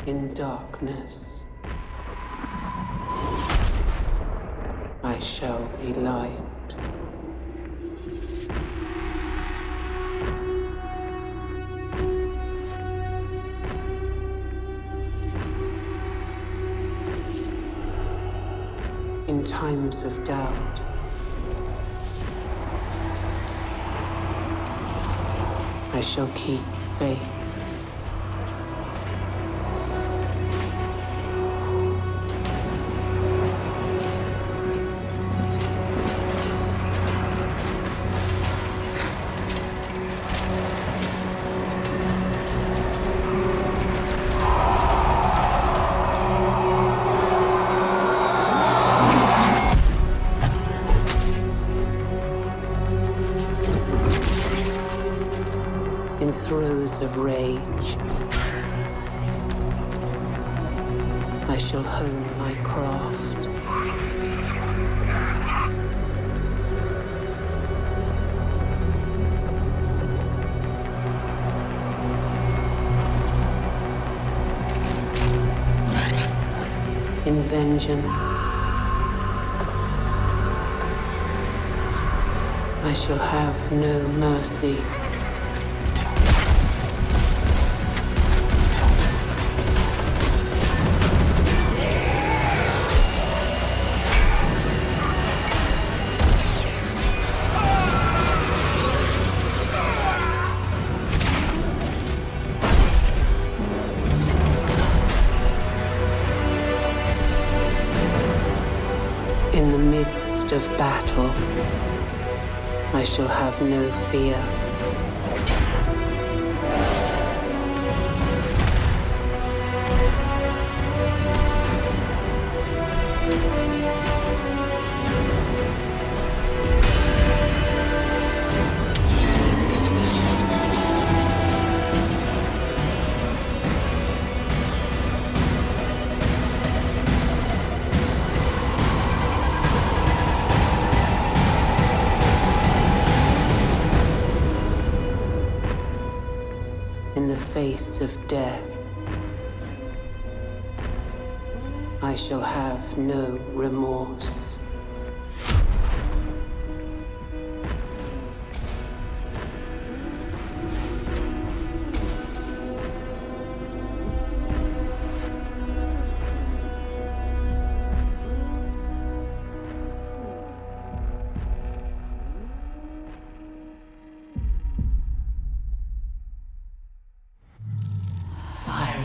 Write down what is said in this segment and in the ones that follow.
In darkness, I shall be light. In times of doubt, I shall keep faith. Throes of rage, I shall hone my craft. In vengeance, I shall have no mercy. In the midst of battle, I shall have no fear. In the face of death, I shall have no remorse.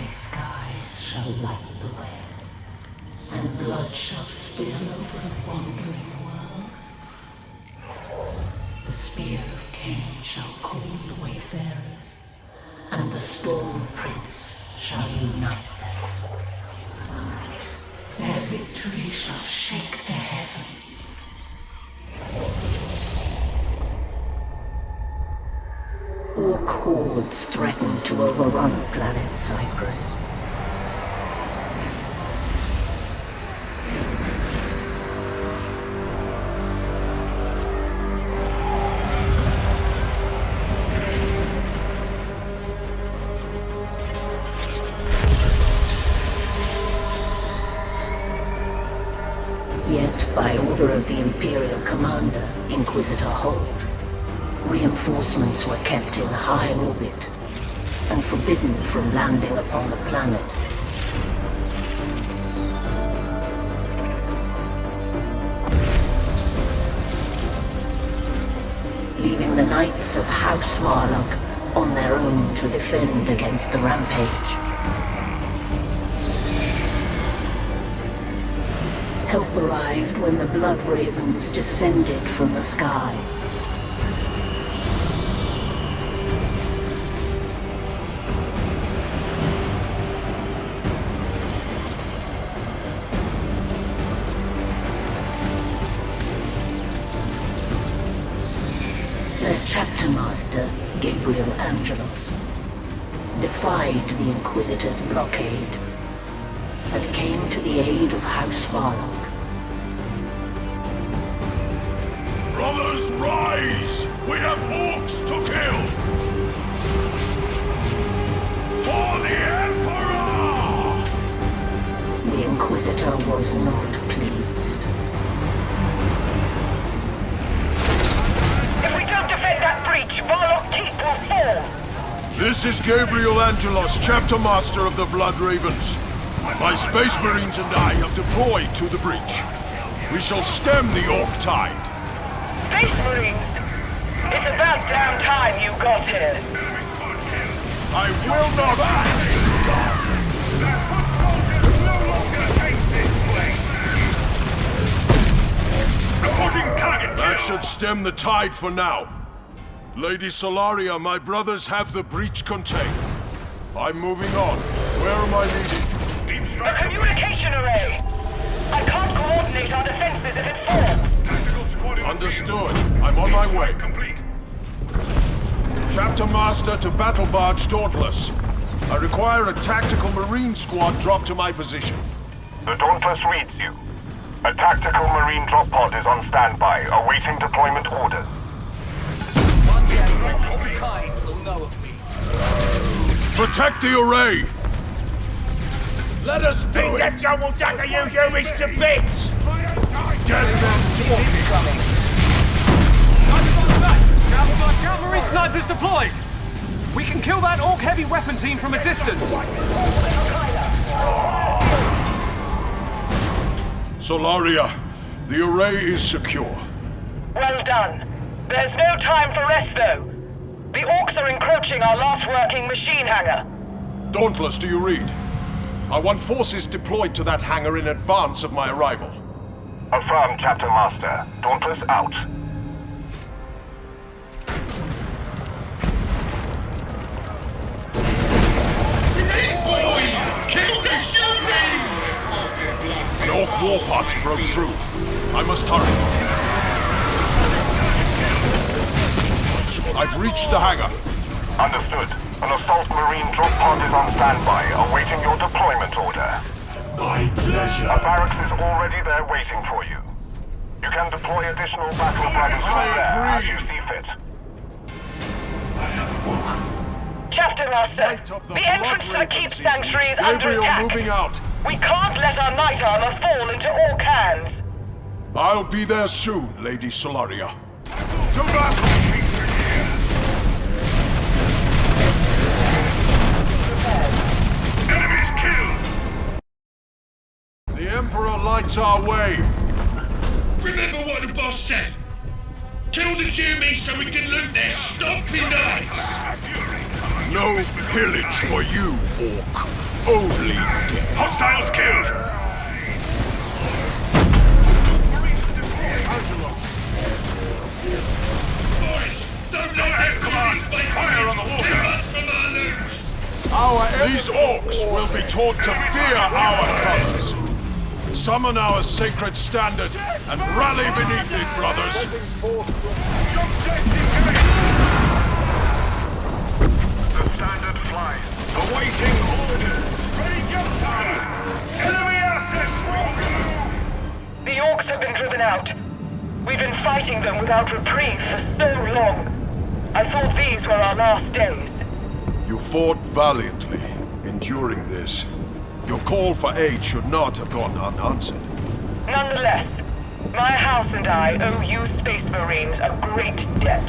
Skies shall light the way, and blood shall spill over the wandering world. The Spear of Khaine shall call the Wayfarers, and the Storm Prince shall unite them. Their victory shall shake the heavens. Ork hordes threaten to overrun planet Cyprus. Yet, by order of the Imperial Commander, Inquisitor Hold, reinforcements were kept in high orbit and forbidden from landing upon the planet. Leaving the Knights of House Varlock on their own to defend against the rampage. Help arrived when the Blood Ravens descended from the sky. Their chapter master, Gabriel Angelos, defied the Inquisitor's blockade and came to the aid of House Varlock. Brothers, rise! We have Orks to kill! For the Emperor! Inquisitor was not pleased. If we don't defend that breach, Varlock Keep will fall! This is Gabriel Angelos, Chapter Master of the Blood Ravens. My Space Marines and I have deployed to the breach. We shall stem the Ork tide. Space Marines? It's about damn time you got here. I will not... That should stem the tide for now. Lady Solaria, my brothers have the breach contained. I'm moving on. Where am I leading? The communication array! I can't coordinate our defenses if it falls. Understood. I'm on my way. Chapter Master to Battle Barge Dauntless. I require a tactical Marine squad drop to my position. The Dauntless reads you. A tactical Marine drop pod is on standby, awaiting deployment orders. Protect the array! Let us do it! Death Gun will dagger you humans to bits! Cavalry snipers deployed! We can kill that Ork heavy weapon team from a distance! Solaria, the array is secure. Well done. There's no time for rest, though. The Orks are encroaching our last working machine hangar. Dauntless, do you read? I want forces deployed to that hangar in advance of my arrival. Affirm, Chapter Master. Dauntless out. An Ork warpot broke through. I must hurry. I've reached the hangar. Understood. An assault Marine drop pod is on standby, awaiting your deployment order. My pleasure. A barracks is already there waiting for you. You can deploy additional battle plans from there as you see fit. Chapter Master, the entrance to the Keep Sanctuary is under Gabriel attack. moving out. We can't let our knight armor fall into Ork hands. I'll be there soon, Lady Solaria. To battle! Enemies killed! The Emperor lights our way. Remember what the boss said! Kill the humans so we can loot their stompy knights! No pillage for you, Ork. Only death. Hostiles killed! Boys, don't let them Command! Fire on the water! Keep us from our loot! These Orks will be taught to fear our colors. Summon our sacred standard and rally beneath it, brothers. The standard flies. Awaiting orders. Ready, jump down! Enemy access! The Orks have been driven out. We've been fighting them without reprieve for so long. I thought these were our last days. You fought valiantly, enduring this. Your call for aid should not have gone unanswered. Nonetheless, my house and I owe you Space Marines a great debt.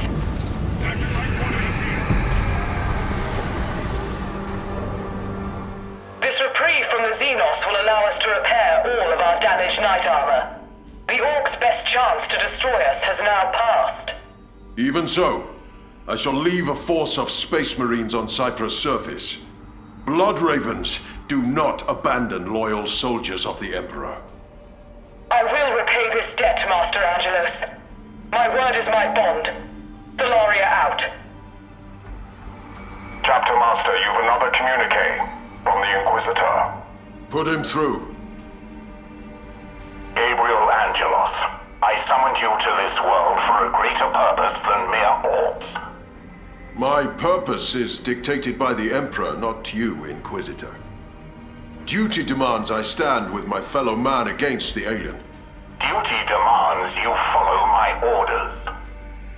This reprieve from the Xenos will allow us to repair all of our damaged knight armor. The Orcs' best chance to destroy us has now passed. Even so, I shall leave a force of Space Marines on Cyprus' surface. Blood Ravens do not abandon loyal soldiers of the Emperor. I will repay this debt, Master Angelos. My word is my bond. Solaria out. Chapter Master, you've another communique from the Inquisitor. Put him through. Gabriel Angelos, I summoned you to this world for a greater purpose than mere Orks. My purpose is dictated by the Emperor, not you, Inquisitor. Duty demands I stand with my fellow man against the alien. Duty demands you follow my orders.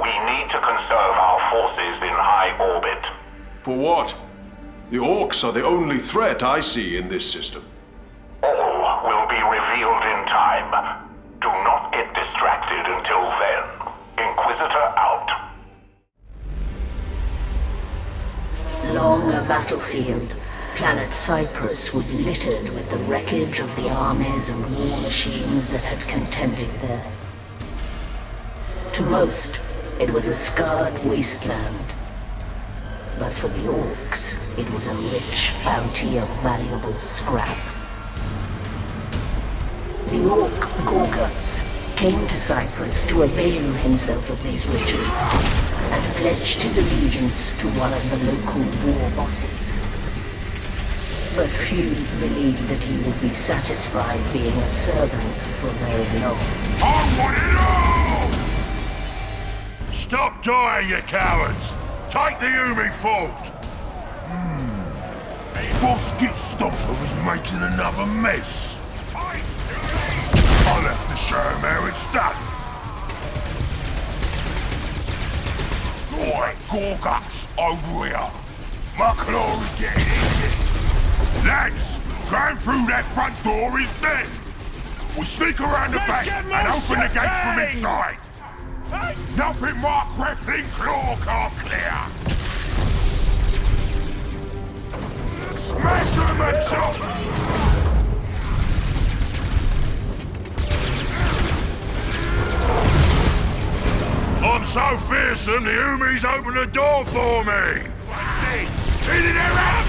We need to conserve our forces in high orbit. For what? The Orks are the only threat I see in this system. All will be along a battlefield, planet Cyprus was littered with the wreckage of the armies and war machines that had contended there. To most, it was a scarred wasteland. But for the Orks, it was a rich bounty of valuable scrap. The Ork Gorgutz came to Cyprus to avail himself of these riches, and pledged his allegiance to one of the local war bosses. But few believed that he would be satisfied being a servant for very long. I want it all! Stop dying, you cowards! Take the Umi fort! Bosket Stomper was making another mess. I'll have to show him how it's done. Right, Gorgutz, over here. My claw is getting easy. Lads, going through that front door is dead. We sneak around the back and open the gates from inside. Nothing my grappling claw can't clear. Smash them and chop! I'm so fearsome, the Umis open the door for me! Speeding her up!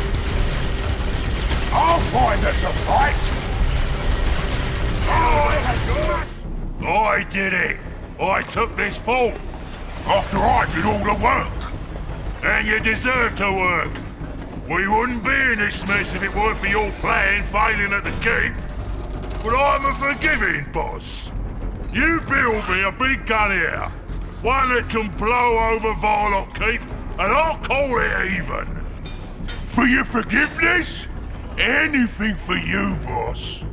I'll find us a fight! I did it! I took this fort! After I did all the work! And you deserve to work! We wouldn't be in this mess if it weren't for your plan failing at the keep! But I'm a forgiving boss! You build me a big gun here! One that can blow over Varlock Keep, and I'll call it even! For your forgiveness? Anything for you, boss.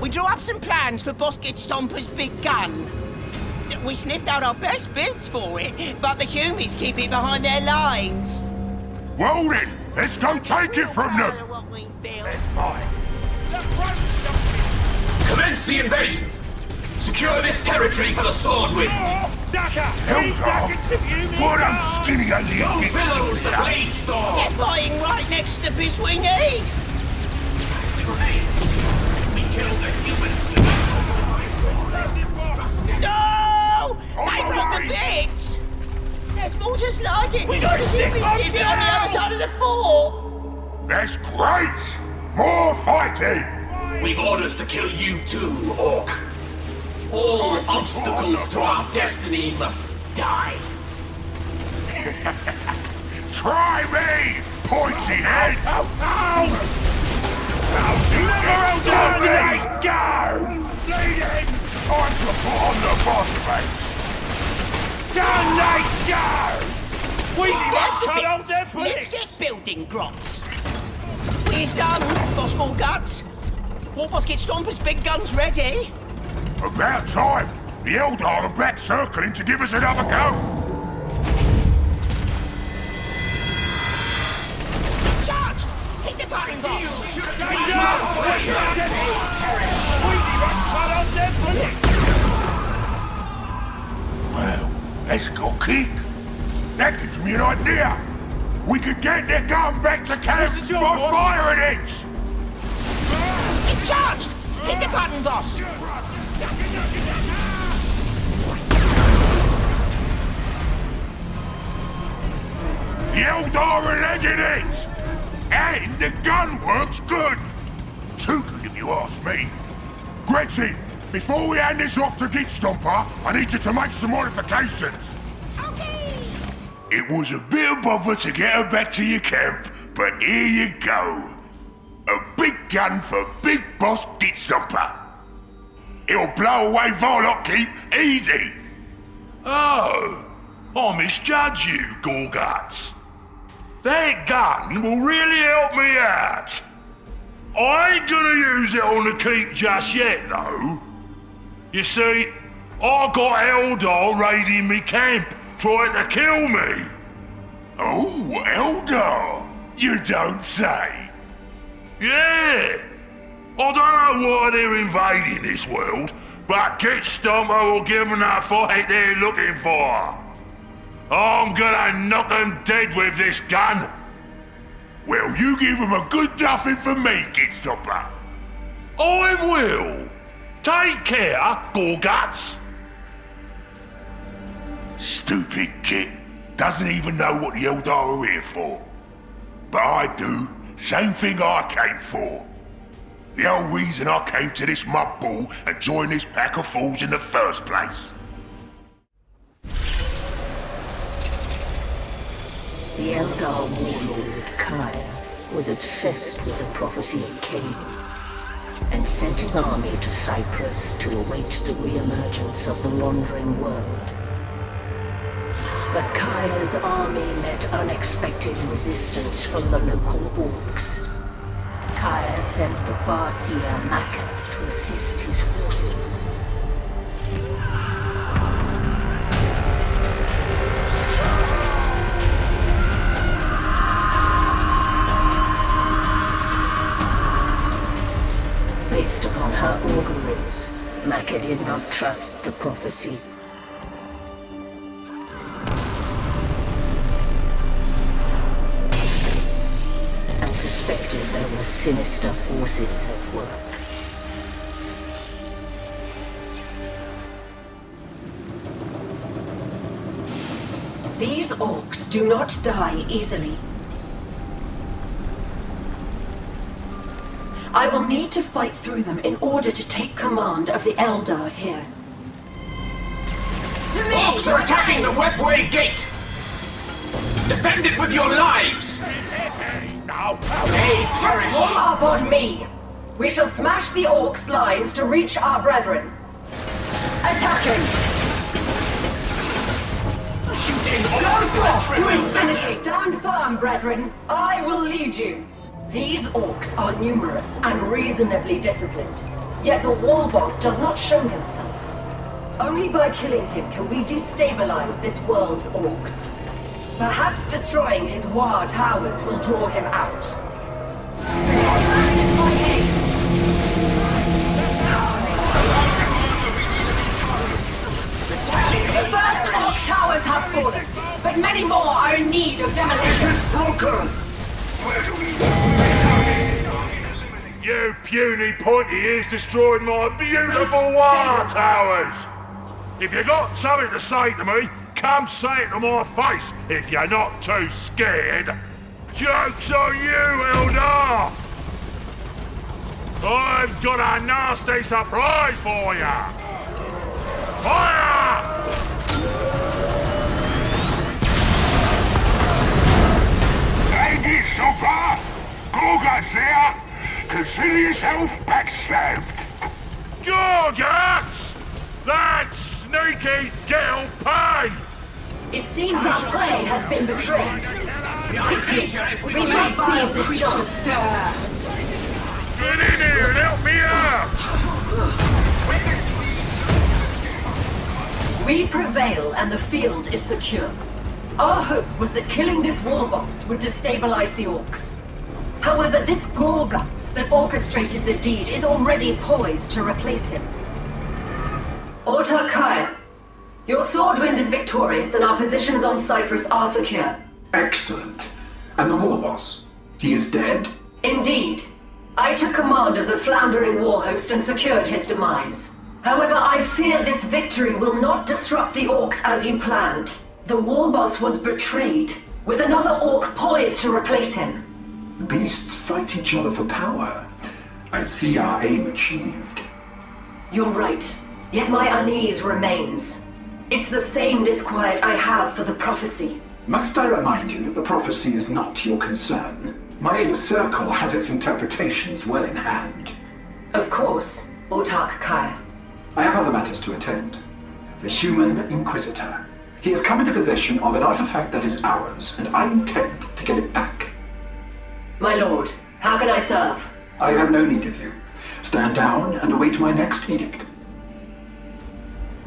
We drew up some plans for Bosket Stomper's big gun. We sniffed out our best bits for it, but the Humies keep it behind their lines. Well then, let's go take it from them! That's mine. Commence the invasion! Secure this territory for the Swordwind! Eldar! What I'm skinny a little bit Billows the blade storm! They're flying right next to VIII! We killed the humans! No! They broke the bits! There's more just like it! We gotta stick Humans keep it on the other side of the fort! That's great! More fighting! We've orders to kill you too, Ork. All obstacles to our destiny must die. Try me, pointy head! Go! Bleeding! Time to put on the boss face! Down they go! Let's get building grots. We're done, Boss Gorgutz. War Bosket Stomper's big gun's ready. About time! The Eldar are back circling to give us another go! It's charged! Hit the button, boss! Well, that's got kick. That gives me an idea. We could get their gun back to camp by firing it! It's charged! Hit the button, boss! The Eldar are legging it! And the gun works good! Too good if you ask me. Gretchen, before we hand this off to Git Stomper, I need you to make some modifications. Okay. It was a bit of bother to get her back to your camp, but here you go. A big gun for Big Boss Git Stomper. It'll blow away Varlock Keep easy. Oh, I misjudged you, Gorgutz. That gun will really help me out. I ain't gonna use it on the keep just yet, though. You see, I got Eldar raiding me camp, trying to kill me. Oh, Eldar? You don't say. Yeah. I don't know why they're invading this world, but Git Stomper will give them that fight they're looking for. I'm gonna knock them dead with this gun. Well, you give them a good duffing for me, Gitstopper. I will. Take care, Gorgutz. Stupid git. Doesn't even know what the Eldar are here for. But I do. Same thing I came for. The whole reason I came to this mud ball and joined this pack of fools in the first place. The Eldar warlord Kaya was obsessed with the prophecy of Khaine and sent his army to Cyprus to await the re-emergence of the wandering world. But Kaya's army met unexpected resistance from the local Orks. Kaya sent the Farseer Macha to assist his forces. Based upon her auguries, Macha did not trust the prophecy. And suspected there were sinister forces at work. These Orks do not die easily. I will need to fight through them in order to take command of the Eldar here. Orks are attacking the webway gate! Defend it with your lives! They perish! Form up on me! We shall smash the Orks' lines to reach our brethren. Attacking! Shooting Go Orks forth is a to trivial infinity! matter. Stand firm, brethren. I will lead you. These Orks are numerous and reasonably disciplined. Yet the war boss does not show himself. Only by killing him can we destabilize this world's Orks. Perhaps destroying his war towers will draw him out. The first Ork towers have fallen, but many more are in need of demolition. It is broken! You puny pointy ears destroyed my beautiful war towers! If you got something to say to me, come say it to my face if you're not too scared. Joke's on you, Eldar! I've got a nasty surprise for ya! Fire! Hey, Super! Gorgutz here! Consider yourself backstabbed! Gorgutz! That sneaky girl pay! It seems our prey has been betrayed. Quickly, we must seize this job. Get in here and help me out! We prevail and the field is secure. Our hope was that killing this war boss would destabilize the Orks. However, this Gorgutz that orchestrated the deed is already poised to replace him. Kaya, your Swordwind is victorious and our positions on Cyprus are secure. Excellent. And the war boss? He is dead? Indeed. I took command of the floundering war host and secured his demise. However, I fear this victory will not disrupt the Orks as you planned. The war boss was betrayed, with another Ork poised to replace him. The beasts fight each other for power. I see our aim achieved. You're right, yet my unease remains. It's the same disquiet I have for the prophecy. Must I remind you that the prophecy is not your concern? My inner circle has its interpretations well in hand. Of course, Kaya. I have other matters to attend. The human Inquisitor. He has come into possession of an artifact that is ours, and I intend to get it back. My lord, how can I serve? I have no need of you. Stand down and await my next edict.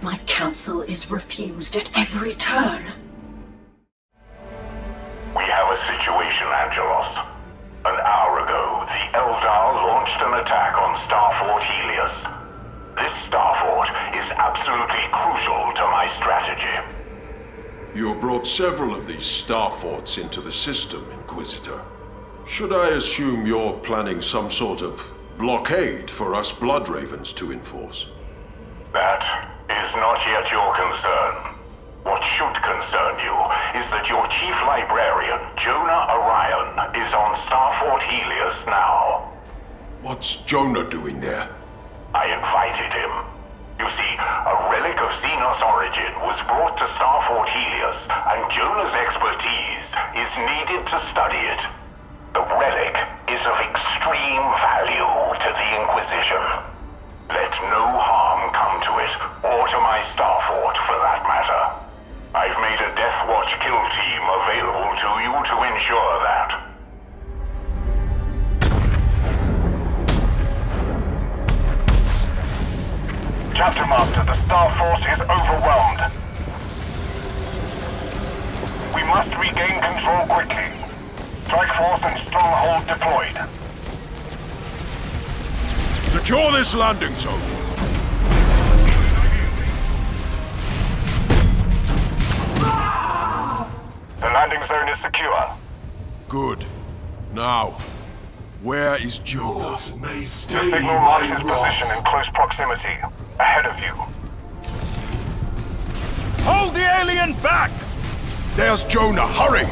My counsel is refused at every turn. We have a situation, Angelos. An hour ago, the Eldar launched an attack on Starfort Helios. This Starfort is absolutely crucial to my strategy. You brought several of these star forts into the system, Inquisitor. Should I assume you're planning some sort of blockade for us Bloodravens to enforce? That is not yet your concern. What should concern you is that your chief librarian, Jonah Orion, is on Starfort Helios now. What's Jonah doing there? I invited him. You see, a relic of Xenos origin was brought to Starfort Helios, and Jonah's expertise is needed to study it. The relic is of extreme value to the Inquisition. Let no harm come to it, or to my Starfort for that matter. I've made a Death Watch kill team available to you to ensure that. Chapter Master, the Star Force is overwhelmed. We must regain control quickly. Strike Force and Stronghold deployed. Secure this landing zone. The landing zone is secure. Good. Now, where is Jonah? The signal marks his position in close proximity. Ahead of you. Hold the alien back! There's Jonah, hurry!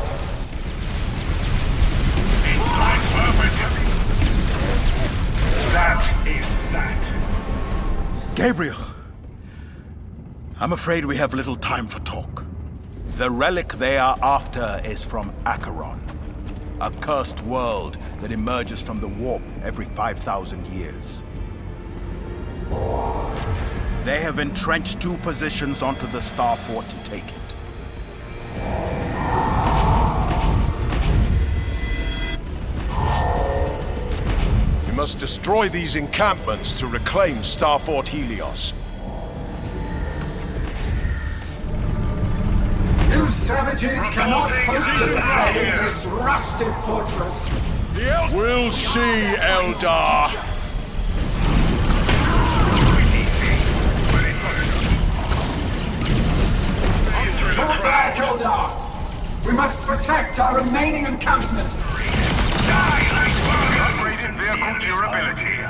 It's like perfect. That is that. Gabriel, I'm afraid we have little time for talk. The relic they are after is from Acheron, a cursed world that emerges from the warp every 5,000 years. They have entrenched 2 positions onto the Star Fort to take it. We must destroy these encampments to reclaim Starfort Helios. You savages cannot hope to defend this rusted fortress. We'll see, Eldar! Fall back, Eldar! We must protect our remaining encampment! Upgraded vehicle durability.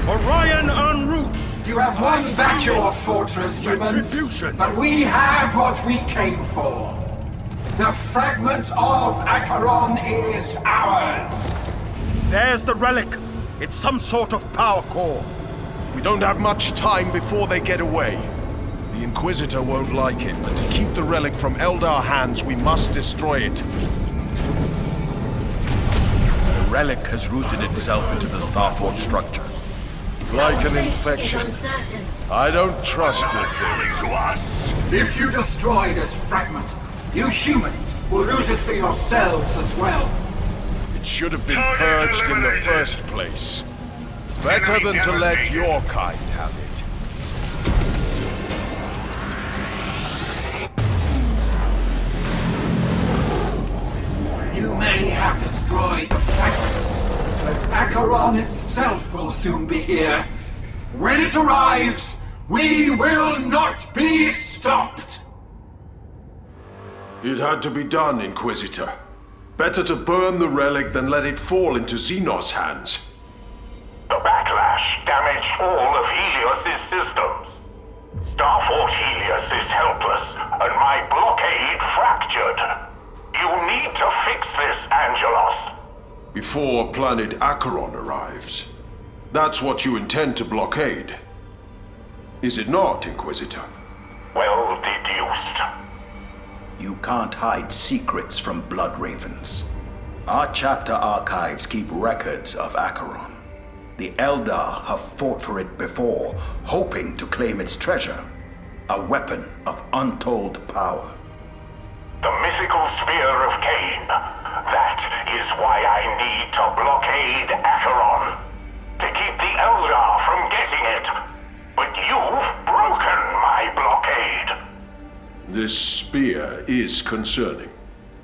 Orion en route! You have won back your fortress, humans, but we have what we came for. The fragment of Acheron is ours. There's the relic. It's some sort of power core. We don't have much time before they get away. The Inquisitor won't like it, but to keep the relic from Eldar hands, we must destroy it. The relic has rooted itself into the Starfort structure. Like an infection. I don't trust the thing. To us. If you destroy this fragment, you humans will lose it for yourselves as well. It should have been purged in the first place. Better than to let your kind have it. You may have destroyed the fragment, but Acheron itself will soon be here. When it arrives, we will not be stopped! It had to be done, Inquisitor. Better to burn the relic than let it fall into Xenos' hands. The backlash damaged all of Helios' systems. Starfort Helios is helpless, and my blockade fractured. You need to fix this, Angelos. Before planet Acheron arrives. That's what you intend to blockade. Is it not, Inquisitor? Well deduced. You can't hide secrets from Bloodravens. Our chapter archives keep records of Acheron. The Eldar have fought for it before, hoping to claim its treasure. A weapon of untold power. The mythical Spear of Khaine. That is why I need to blockade Acheron. To keep the Eldar from getting it. But you've broken my blockade. This spear is concerning.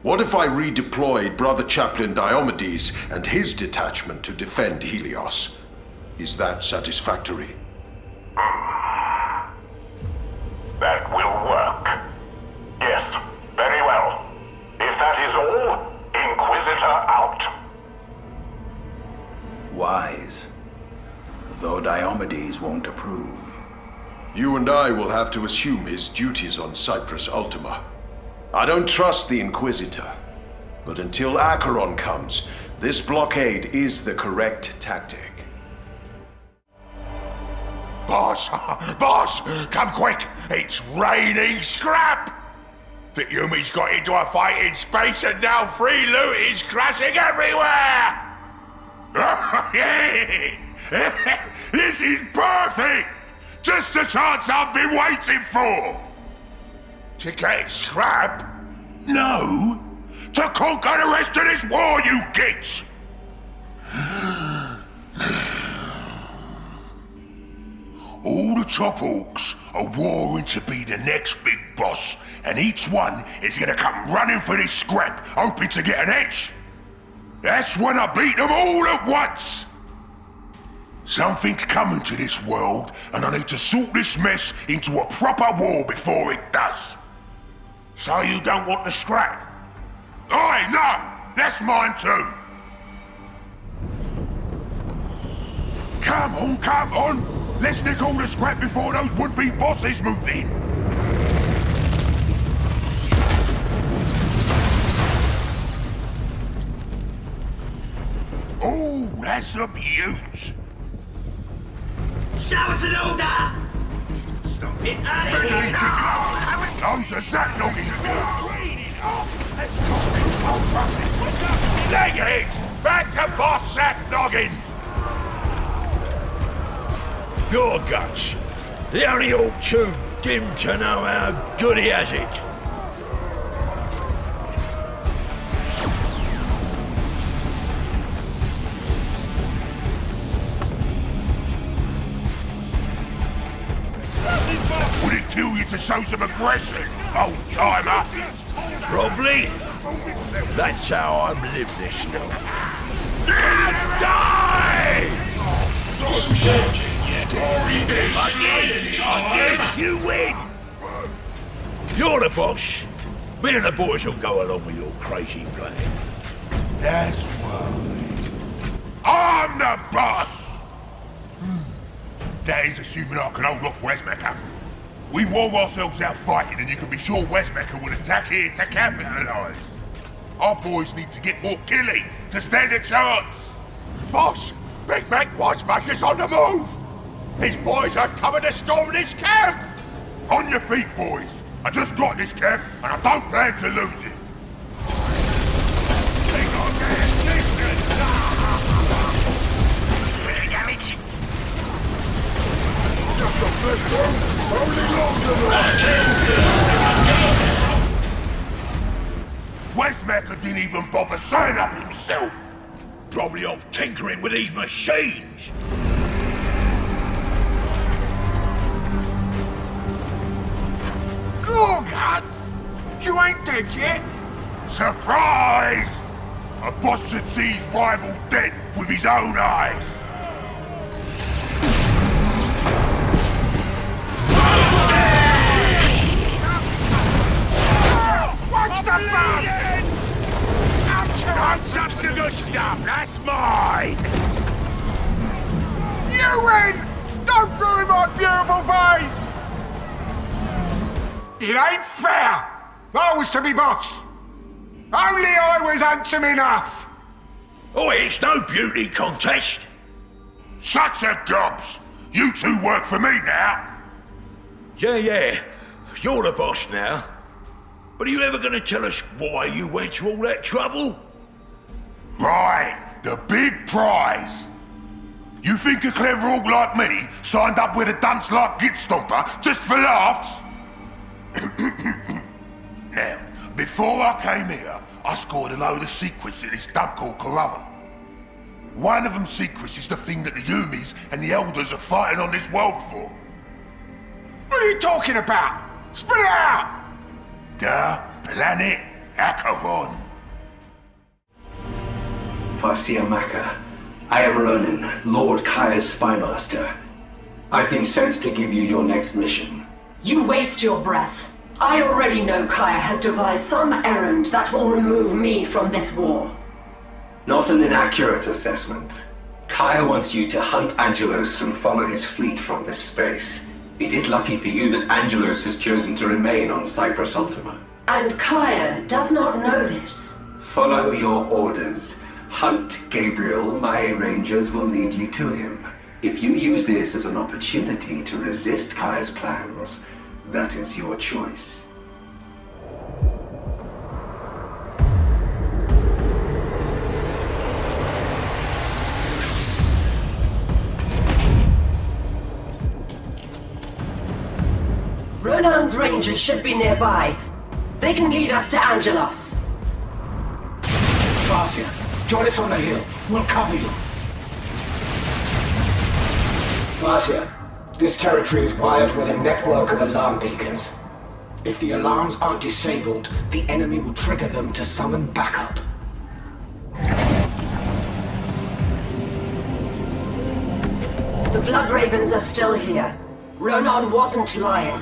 What if I redeployed Brother Chaplain Diomedes and his detachment to defend Helios? Is that satisfactory? That will work. not. Wise. Though Diomedes won't approve. You and I will have to assume his duties on Cyprus Ultima. I don't trust the Inquisitor, but until Acheron comes, this blockade is the correct tactic. Boss! Boss! Come quick! It's raining scrap! The Yumi's got into a fight in space and now free loot is crashing everywhere! This is perfect! Just the chance I've been waiting for! To get scrap? No! To conquer the rest of this war, you gits! All the top orcs are warring to be the next big boss, and each one is gonna come running for this scrap, hoping to get an edge. That's when I beat them all at once! Something's coming to this world, and I need to sort this mess into a proper war before it does. So you don't want the scrap? Aye, no! That's mine too! Come on! Let's nick all the scrap before those would-be bosses move in! Oh, that's a beaut! Show us an order! Stop it, Ready to go! Those are Zach-noggin Leggings! Back to boss Zach-noggin! Gorgutz, the only orc too dim to know how good he has it. Would it kill you to show some aggression, old-timer? Probably. That's how I've lived this long. Die! You win! You're the boss. Me and the boys will go along with your crazy plan. That's right. I'm the boss! That is assuming I can hold off Westmecker. We wore ourselves out fighting, and you can be sure Westmecker will attack here to capitalise. Our boys need to get more killy to stand a chance. Boss, Big Mac Westmecker's on the move! His boys are coming to storm this camp! On your feet, boys. I just got this camp, and I don't plan to lose it. Damage. Just a first one, only longer Westmecker didn't even bother signing up himself. Probably off tinkering with these machines. Gorgutz! You ain't dead yet? Surprise! A boss should see his rival dead with his own eyes. What's the fun? That's the good stuff, that's mine! You win! Don't ruin my beautiful face! It ain't fair! I was to be boss! Only I was handsome enough! Oh, it's no beauty contest! Shut your gobs! You two work for me now! Yeah. You're the boss now. But are you ever gonna tell us why you went to all that trouble? Right, the big prize! You think a clever orc like me signed up with a dunce like Git Stomper just for laughs? Now, before I came here, I scored a load of secrets at this dump called Corella. One of them secrets is the thing that the Yumis and the Eldars are fighting on this world for. What are you talking about? Spit it out! The planet Acheron. Farseer Macha, I am Ronin, Lord Kaya's spymaster. I've been sent to give you your next mission. You waste your breath. I already know Kaya has devised some errand that will remove me from this war. Not an inaccurate assessment. Kaya wants you to hunt Angelos and follow his fleet from this space. It is lucky for you that Angelos has chosen to remain on Cyprus Ultima. And Kaya does not know this. Follow your orders. Hunt Gabriel. My rangers will lead you to him. If you use this as an opportunity to resist Kaya's plans, that is your choice. Ronan's rangers should be nearby. They can lead us to Angelos. Farseer, join us on the hill. We'll cover you. Farseer, this territory is wired with a network of alarm beacons. If the alarms aren't disabled, the enemy will trigger them to summon backup. The Blood Ravens are still here. Ronan wasn't lying.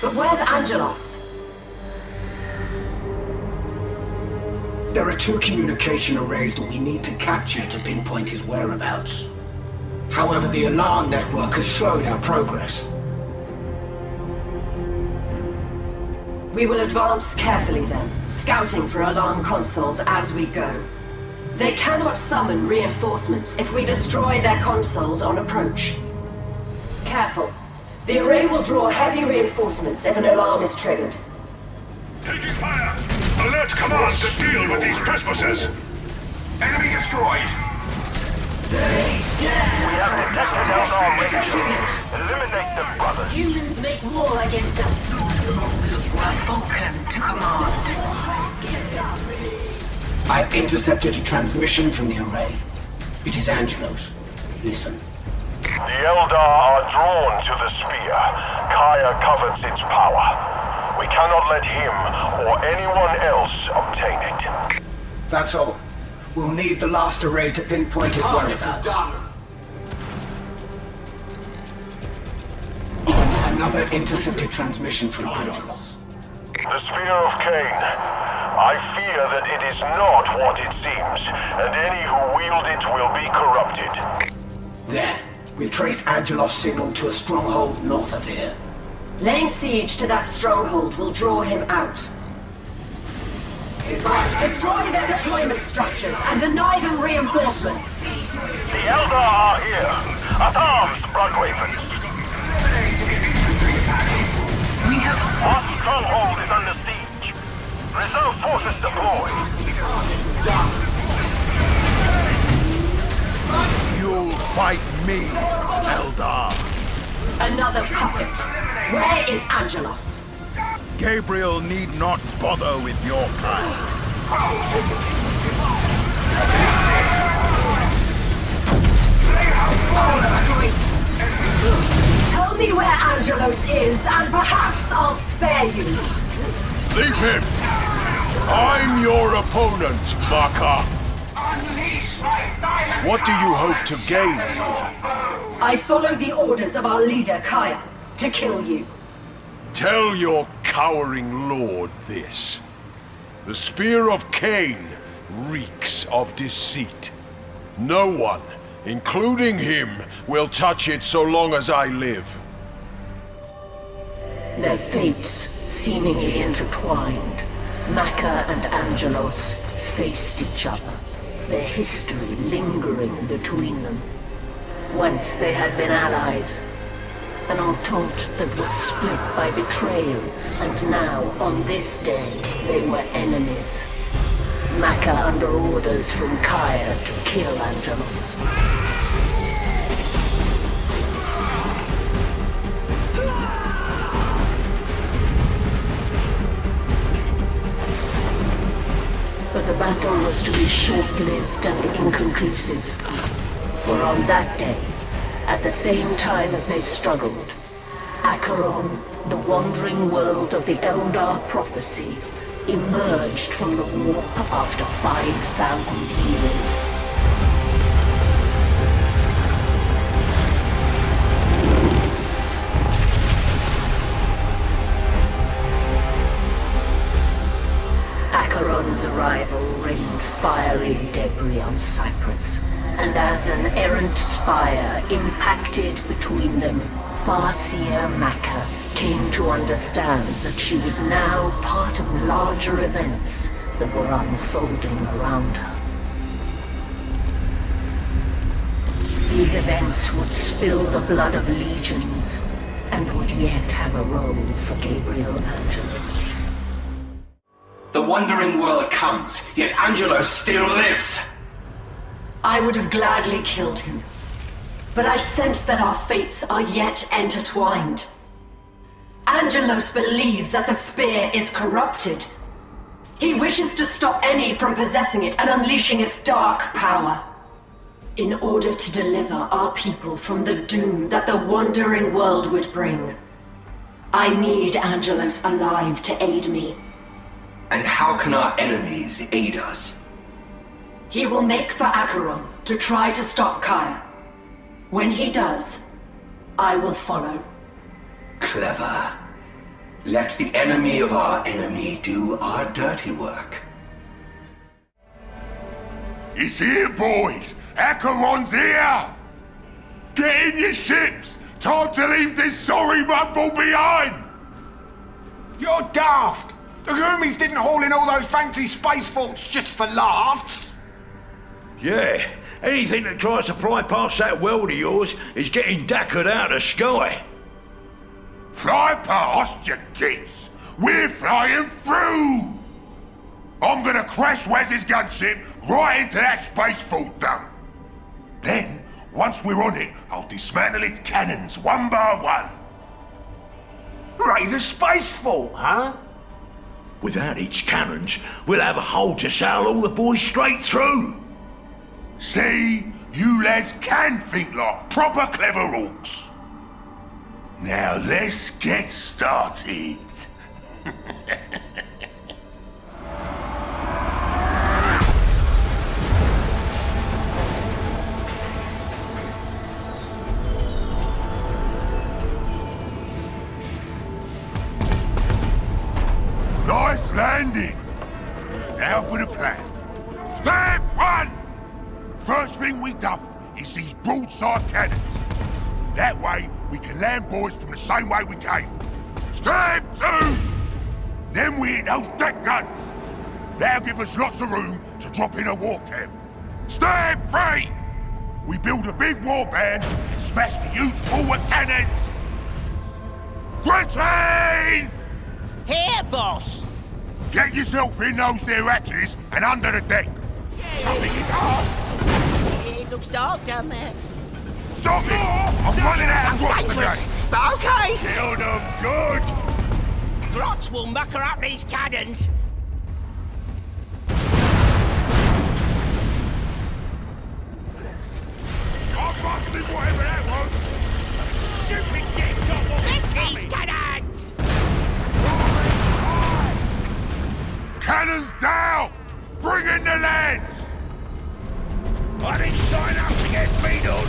But where's Angelos? There are 2 communication arrays that we need to capture to pinpoint his whereabouts. However, the alarm network has slowed our progress. We will advance carefully then, scouting for alarm consoles as we go. They cannot summon reinforcements if we destroy their consoles on approach. Careful. The array will draw heavy reinforcements if an alarm is triggered. Taking fire! Alert command to deal with these trespassers! Enemy destroyed! They dare! We have detected Eldar military. Eliminate them, brothers! Humans make war against us. Welcome to command. I've intercepted a transmission from the array. It is Angelos. Listen. The Eldar are drawn to the spear. Kaya covets its power. We cannot let him or anyone else obtain it. That's all. We'll need the last array to pinpoint his whereabouts. Another intercepted transmission from Angelos. The Spear of Khaine. I fear that it is not what it seems, and any who wield it will be corrupted. There. We've traced Angelos' signal to a stronghold north of here. Laying siege to that stronghold will draw him out. Destroy their deployment structures and deny them reinforcements. The Eldar are here. At arms, Blood Ravens. We have... Our stronghold is under siege. Reserve forces deployed. You'll fight me, Eldar. Another puppet. Where is Angelos? Gabriel need not bother with your kind. Tell me where Angelos is, and perhaps I'll spare you. Leave him! I'm your opponent, Macha. What do you hope to gain? I follow the orders of our leader, Kaya, to kill you. Tell your cowering lord this. The Spear of Khaine reeks of deceit. No one, including him, will touch it so long as I live. Their fates seemingly intertwined. Macha and Angelos faced each other, their history lingering between them. Once they had been allies, an entente that was split by betrayal, and now, on this day, they were enemies. Macha under orders from Kaya to kill Angelos. But the battle was to be short-lived and inconclusive. For on that day, at the same time as they struggled, Acheron, the wandering world of the Eldar prophecy, emerged from the warp after 5,000 years. Acheron's arrival rained fiery dead debris on Cyprus, and as an errant spire impacted between them, Farseer Macha came to understand that she was now part of larger events that were unfolding around her. These events would spill the blood of legions, and would yet have a role for Gabriel Angelos. The wandering world comes, yet Angelos still lives! I would have gladly killed him, but I sense that our fates are yet intertwined. Angelos believes that the spear is corrupted. He wishes to stop any from possessing it and unleashing its dark power. In order to deliver our people from the doom that the wandering world would bring, I need Angelos alive to aid me. And how can our enemies aid us? He will make for Acheron to try to stop Kaya. When he does, I will follow. Clever. Let the enemy of our enemy do our dirty work. It's here, boys! Acheron's here! Get in your ships! Time to leave this sorry mudball behind! You're daft! The Goomies didn't haul in all those fancy space forts just for laughs! Yeah, anything that tries to fly past that world of yours is getting dackered out of sky. Fly past, you gits! We're flying through! I'm gonna crash Wes's gunship right into that space fort dump. Then, once we're on it, I'll dismantle its cannons one by one. Raid a space fort, huh? Without its cannons, we'll have a hole to sail all the boys straight through. See? You lads can think like proper clever orcs. Now let's get started. Nice landing. Now for the plan. Step one! First thing we duff is these broadside cannons. That way, we can land boys from the same way we came. Step two! Then we hit those deck guns. That'll give us lots of room to drop in a war camp. Step three! We build a big war band and smash the huge forward cannons. Quaking! Here, boss! Get yourself in those there hatches and under the deck. Something is off! It looks dark down there. Stop it! I'm running out of rocks again! But okay! Kill them good! Grots will mucker up these cannons. I busted whatever that was! Stupid dick got what Miss these cannons! Cannons down! Bring in the lads! I didn't sign up to get beat on!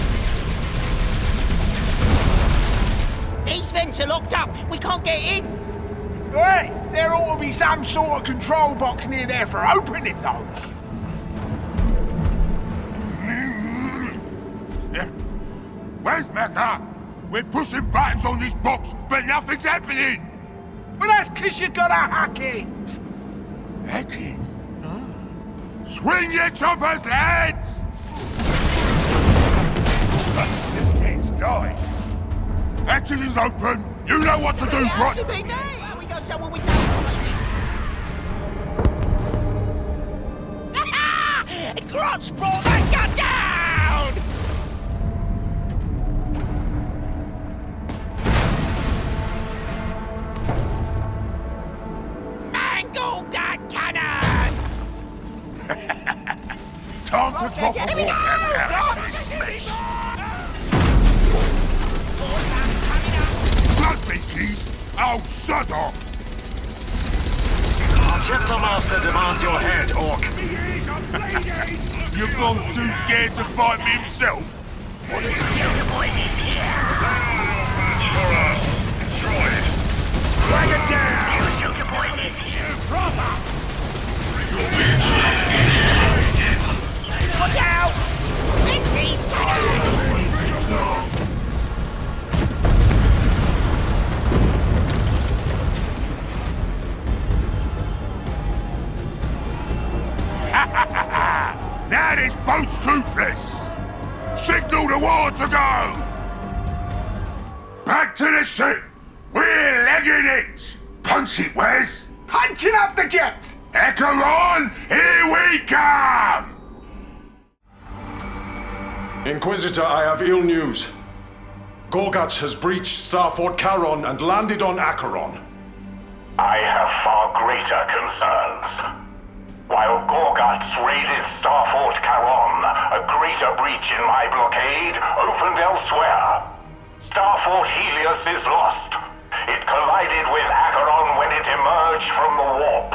These vents are locked up. We can't get in. Hey, there ought to be some sort of control box near there for opening those. Where's Macha? We're pushing buttons on this box, but nothing's happening! Well, that's 'cause you gotta hack it. Hacking? Swing your choppers, lads! Let's get started. Hatches is open. You know what to do, Grot. Well, we got someone with Grot's brought that gun down! Mangle that cannon! Time to drop a war camp down into this mess. Blood beakies! Oh, shut off! Our chapter master demands your head, Orc. You're both too scared to fight me himself? What is it? Show the boys he's here. For us. Destroy it. Drag it down! You shoot the boys he's here. Now this boat's toothless! Signal the war to go! Back to the ship! We're legging it! Punch it, Wes! Punching up the jets! Acheron, here we come! Inquisitor, I have ill news. Gorgutz has breached Starfort Charon and landed on Acheron. I have far greater concerns. While Gorgutz raided Starfort Charon, a greater breach in my blockade opened elsewhere. Starfort Helios is lost. It collided with Acheron when it emerged from the warp.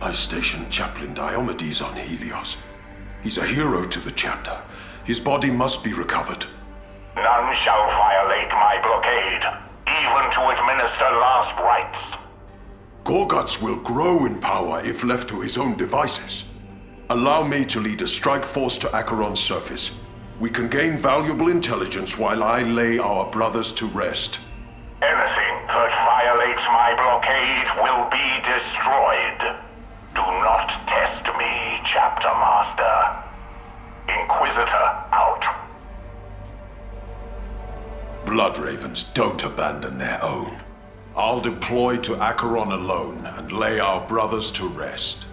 I stationed Chaplain Diomedes on Helios. He's a hero to the chapter. His body must be recovered. None shall violate my blockade, even to administer last rites. Gorgutz will grow in power if left to his own devices. Allow me to lead a strike force to Acheron's surface. We can gain valuable intelligence while I lay our brothers to rest. Anything that violates my blockade will be destroyed. Do not test me, Chapter Master. Inquisitor out. Blood Ravens don't abandon their own. I'll deploy to Acheron alone and lay our brothers to rest.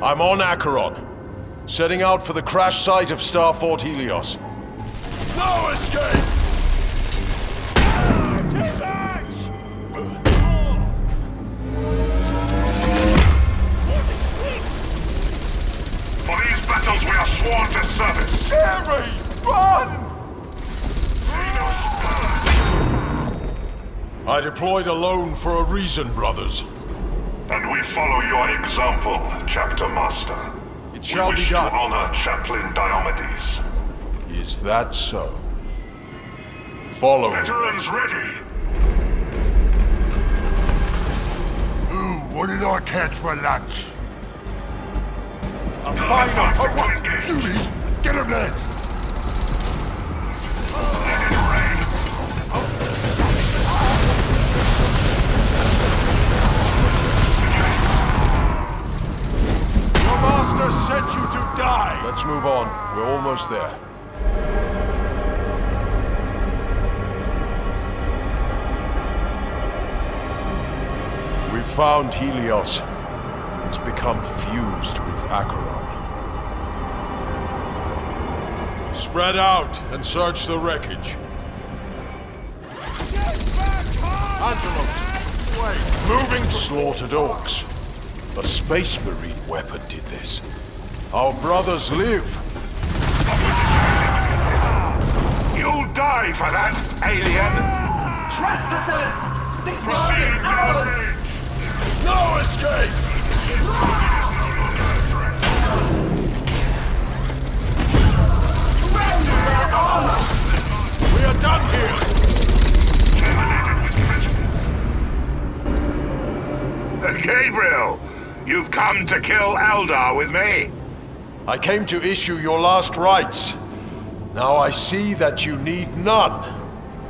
I'm on Acheron, setting out for the crash site of Starfort Helios. No escape! For these battles we are sworn to service. Harry, run! I deployed alone for a reason, brothers. And we follow your example, Chapter Master. It shall be done. We wish to honor Chaplain Diomedes. Is that so? Follow me. Veterans ready! Ooh, what did I catch for lunch? I'm fine. Julies, get him, lads! Let it rain! Your master sent you to die! Let's move on. We're almost there. We've found Helios. It's become fused with Acheron. Spread out and search the wreckage. Angelos, wait. Moving. Slaughtered Orks. A Space Marine weapon did this. Our brothers live. You'll die for that, alien! Trespassers! This world is ours! No escape! We are done here! Terminated with prejudice. Gabriel, you've come to kill Eldar with me. I came to issue your last rites. Now I see that you need none.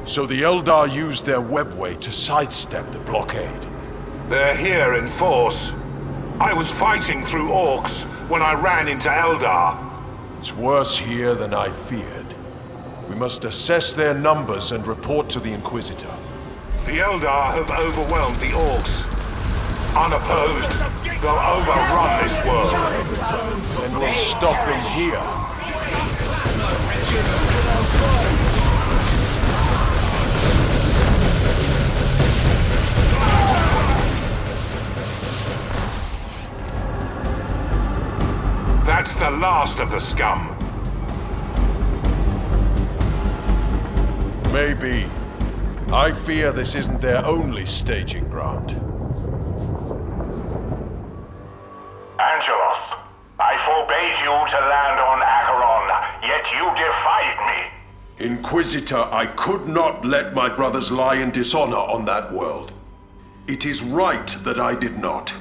So the Eldar used their webway to sidestep the blockade. They're here in force. I was fighting through Orks when I ran into Eldar. It's worse here than I feared. We must assess their numbers and report to the Inquisitor. The Eldar have overwhelmed the Orks. Unopposed, they'll overrun this world. And we'll stop them here. That's the last of the scum. Maybe. I fear this isn't their only staging ground. Angelos, I forbade you to land on Acheron, yet you defied me. Inquisitor, I could not let my brothers lie in dishonor on that world. It is right that I did not.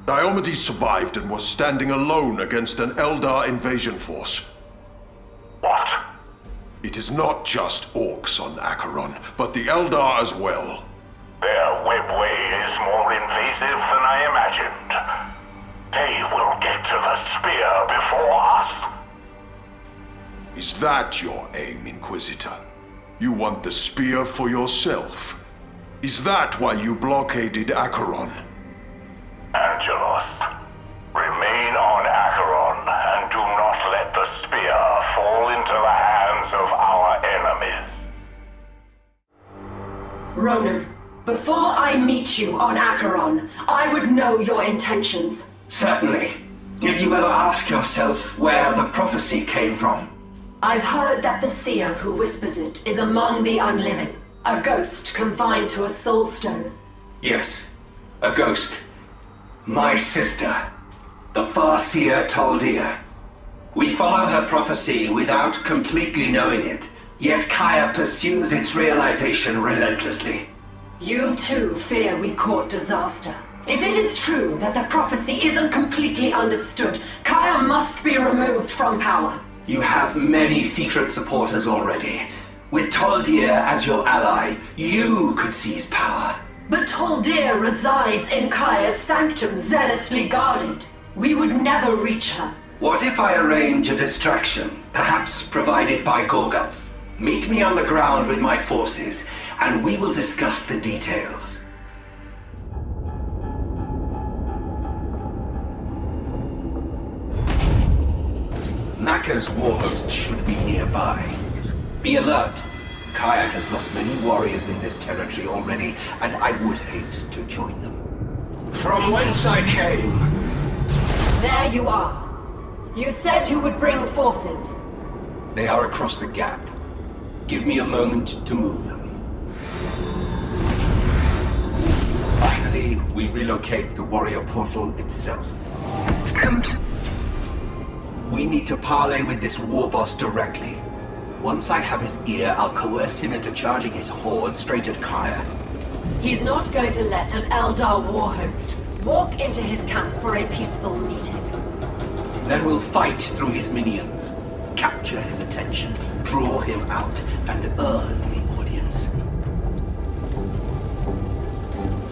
Diomedes survived and was standing alone against an Eldar invasion force. What? It is not just Orks on Acheron, but the Eldar as well. Their webway is more invasive than I imagined. They will get to the spear before us. Is that your aim, Inquisitor? You want the spear for yourself? Is that why you blockaded Acheron? Angelos, remain on Acheron and do not let the spear fall into the hands of our enemies. Ronan, before I meet you on Acheron, I would know your intentions. Certainly. Did you ever ask yourself where the prophecy came from? I've heard that the Seer who whispers it is among the unliving. A ghost confined to a soul stone. Yes, a ghost. My sister, the Farseer Taldir. We follow her prophecy without completely knowing it, yet Kaya pursues its realization relentlessly. You too fear we court disaster. If it is true that the prophecy isn't completely understood, Kaya must be removed from power. You have many secret supporters already. With Taldir as your ally, you could seize power. But Taldir resides in Kaya's sanctum, zealously guarded. We would never reach her. What if I arrange a distraction, perhaps provided by Gorgutz? Meet me on the ground with my forces, and we will discuss the details. Macha's warhost should be nearby. Be alert. Kaya has lost many warriors in this territory already, and I would hate to join them. From whence I came. There you are. You said you would bring forces. They are across the gap. Give me a moment to move them. Finally, we relocate the warrior portal itself. We need to parley with this war boss directly. Once I have his ear, I'll coerce him into charging his horde straight at Kaya. He's not going to let an Eldar warhost walk into his camp for a peaceful meeting. Then we'll fight through his minions, capture his attention, draw him out, and earn the audience.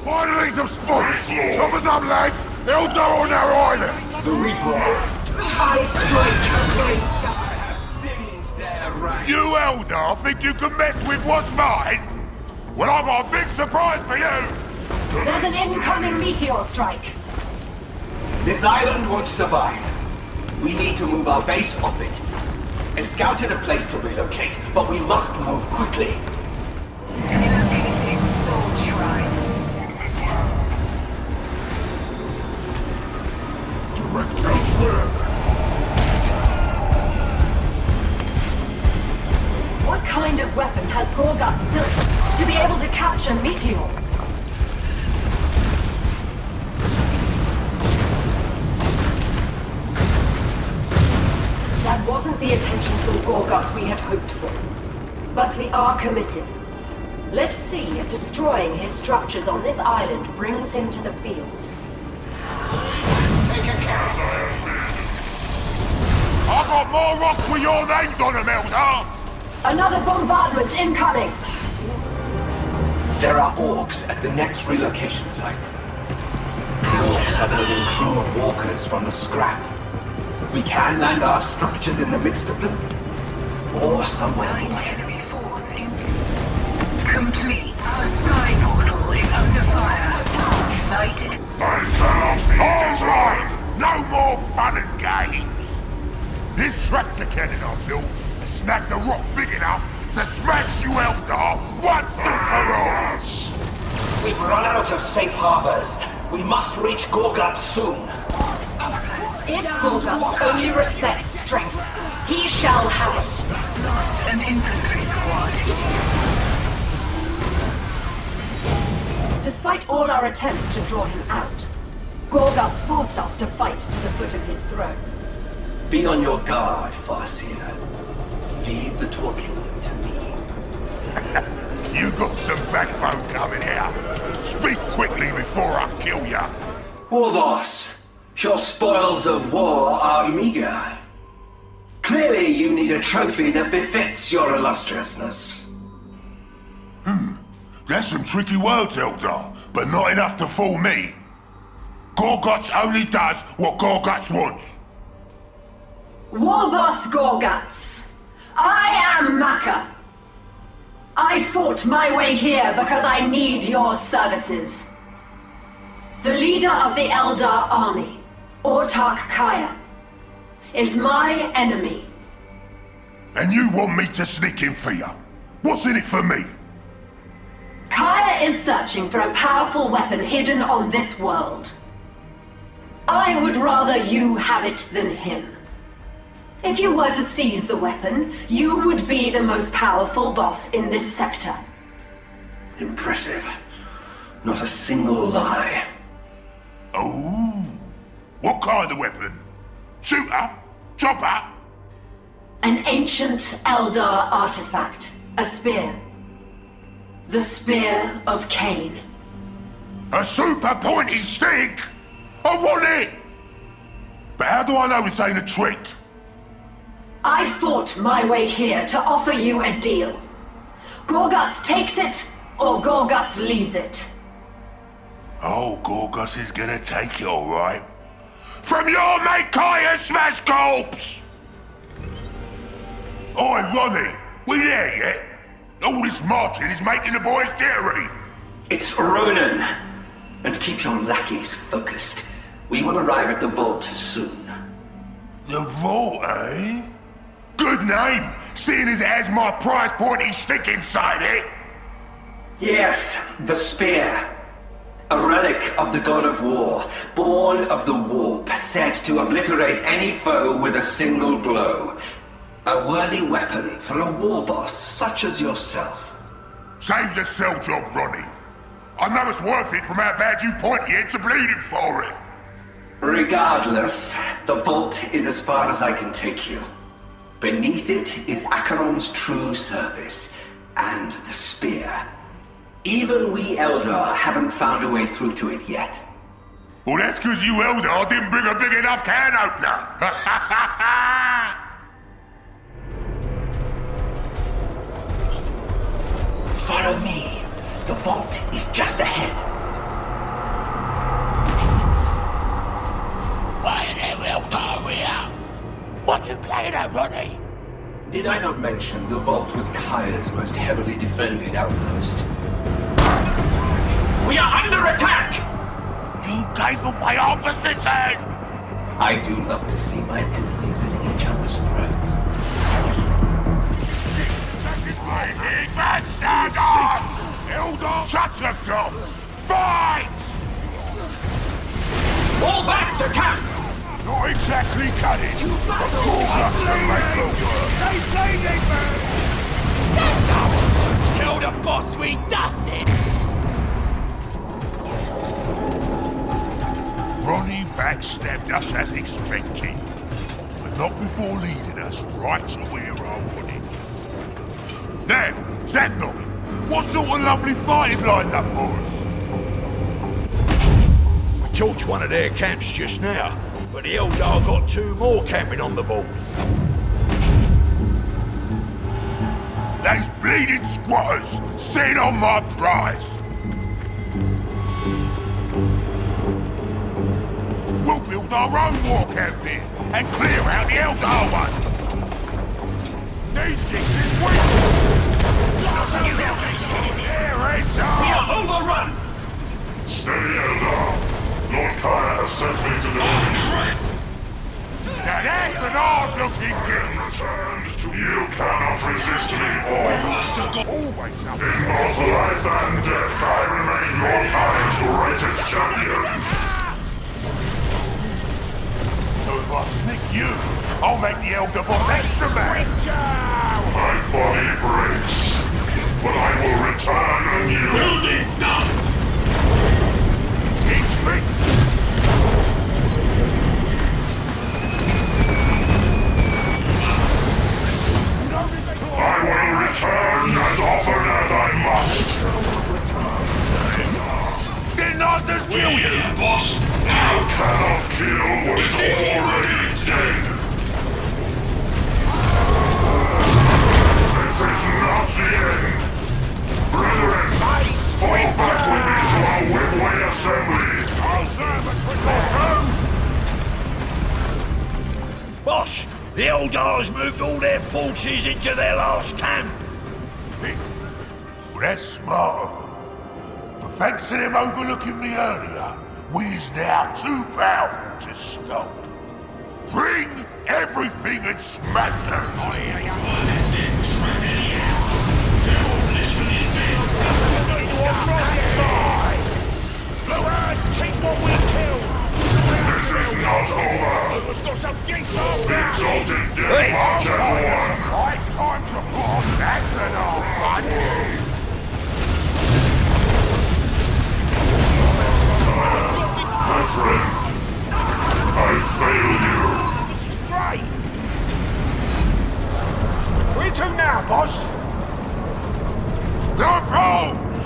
Finally some sport! Choppers up, lads! Eldar on our island! The Reaper! I strike You Eldar think you can mess with what's mine? Well, I've got a big surprise for you! There's an incoming meteor strike. This island won't survive. We need to move our base off it. I've scouted a place to relocate, but we must move quickly. Relocating Soul Shrine. Direct elsewhere. What kind of weapon has Gorgutz built to be able to capture meteors? That wasn't the attention from Gorgutz we had hoped for. But we are committed. Let's see if destroying his structures on this island brings him to the field. Let's take a count. I got more rocks with your names on them, Eldar! Another bombardment incoming! There are Orks at the next relocation site. The Orks are building crude walkers from the scrap. We can land our structures in the midst of them, or somewhere more. Enemy force complete. Our sky portal is under fire. United. Alright! No more fun and games! This tractor cannon I built has snagged a rock big enough to smash you Eldar once and for all! We've run out of safe harbors. We must reach Gorgutz soon. If Gorgutz only respects strength, he shall have it. Lost an infantry squad. Despite all our attempts to draw him out, Gorgutz forced us to fight to the foot of his throne. Be on your guard, Farseer. Leave the talking to me. You got some backbone coming here. Speak quickly before I kill ya. War boss, your spoils of war are meager. Clearly you need a trophy that befits your illustriousness. That's some tricky words, Eldar, but not enough to fool me. Gorgutz only does what Gorgutz wants. War Boss Gorgutz, I am Macha. I fought my way here because I need your services. The leader of the Eldar army, Autarch Kaya, is my enemy. And you want me to sneak in for ya? What's in it for me? Kaya is searching for a powerful weapon hidden on this world. I would rather you have it than him. If you were to seize the weapon, you would be the most powerful boss in this sector. Impressive. Not a single lie. Oh, what kind of weapon? Shooter? Chopper? An ancient Eldar artifact. A spear. The Spear of Khaine. A super pointy stick? I want it! But how do I know this ain't a trick? I fought my way here to offer you a deal. Gorgutz takes it, or Gorgutz leaves it. Oh, Gorgutz is gonna take it, alright. From your mate Kaya Smash Corpse! Oi, Ronnie, we there yet? All this marching is making the boys jittery. It's Ronan. And keep your lackeys focused. We will arrive at the vault soon. The vault, eh? Good name, seeing as it has my prize pointy stick inside it. Yes, the spear. A relic of the god of war, born of the warp, said to obliterate any foe with a single blow. A worthy weapon for a war boss such as yourself. Save the sell job, Ronnie. I know it's worth it from how bad you pointy heads are bleeding for it. Regardless, the vault is as far as I can take you. Beneath it is Acheron's true service, and the spear. Even we Eldar haven't found a way through to it yet. Well, that's because you Eldar didn't bring a big enough can opener. Follow me. The vault is just ahead. Why are there Eldar here? What you playing at, Ronnie? Did I not mention the vault was Kaya's most heavily defended outpost? We are under attack! You gave away our position! I do love to see my enemies at each other's throats. Big man, stand off! Eldar, shut your gob! Fight! Fall back to camp! Not exactly cutting, but Gorgutz can make it work. Stay bleeding, man! Tell the boss we done it! Ronnie backstabbed us as expected, but not before leading us right to where I wanted. Now, Zadnog, what sort of lovely fight is lined up for us? We torched one of their camps just now, but the Eldar got two more camping on the vault. Those bleeding squatters sitting on my prize. We'll build our own war camp here and clear out the Eldar one. These geese is weak. We are overrun! Steady, Eldar. Lord Kaya has sent me to deliver Now that's an odd-looking gift. you. Cannot resist me, Ork. Always up. Immortal life and death, I remain your time's greatest champion. So if I snick you, I'll make the Elder Boss extra man. My body breaks, but I will return anew. Building done! It's fixed. boss! The Eldar's moved all their forces into their last camp! Well, that's smart of them. But thanks to them overlooking me earlier, we is now too powerful to stop. Bring everything and smash them! Keep what we killed! This is not over! Exalted Death Right time to put on Ascendant, buddy! My friend, I failed you. This is great! Where to now, boss? The roads!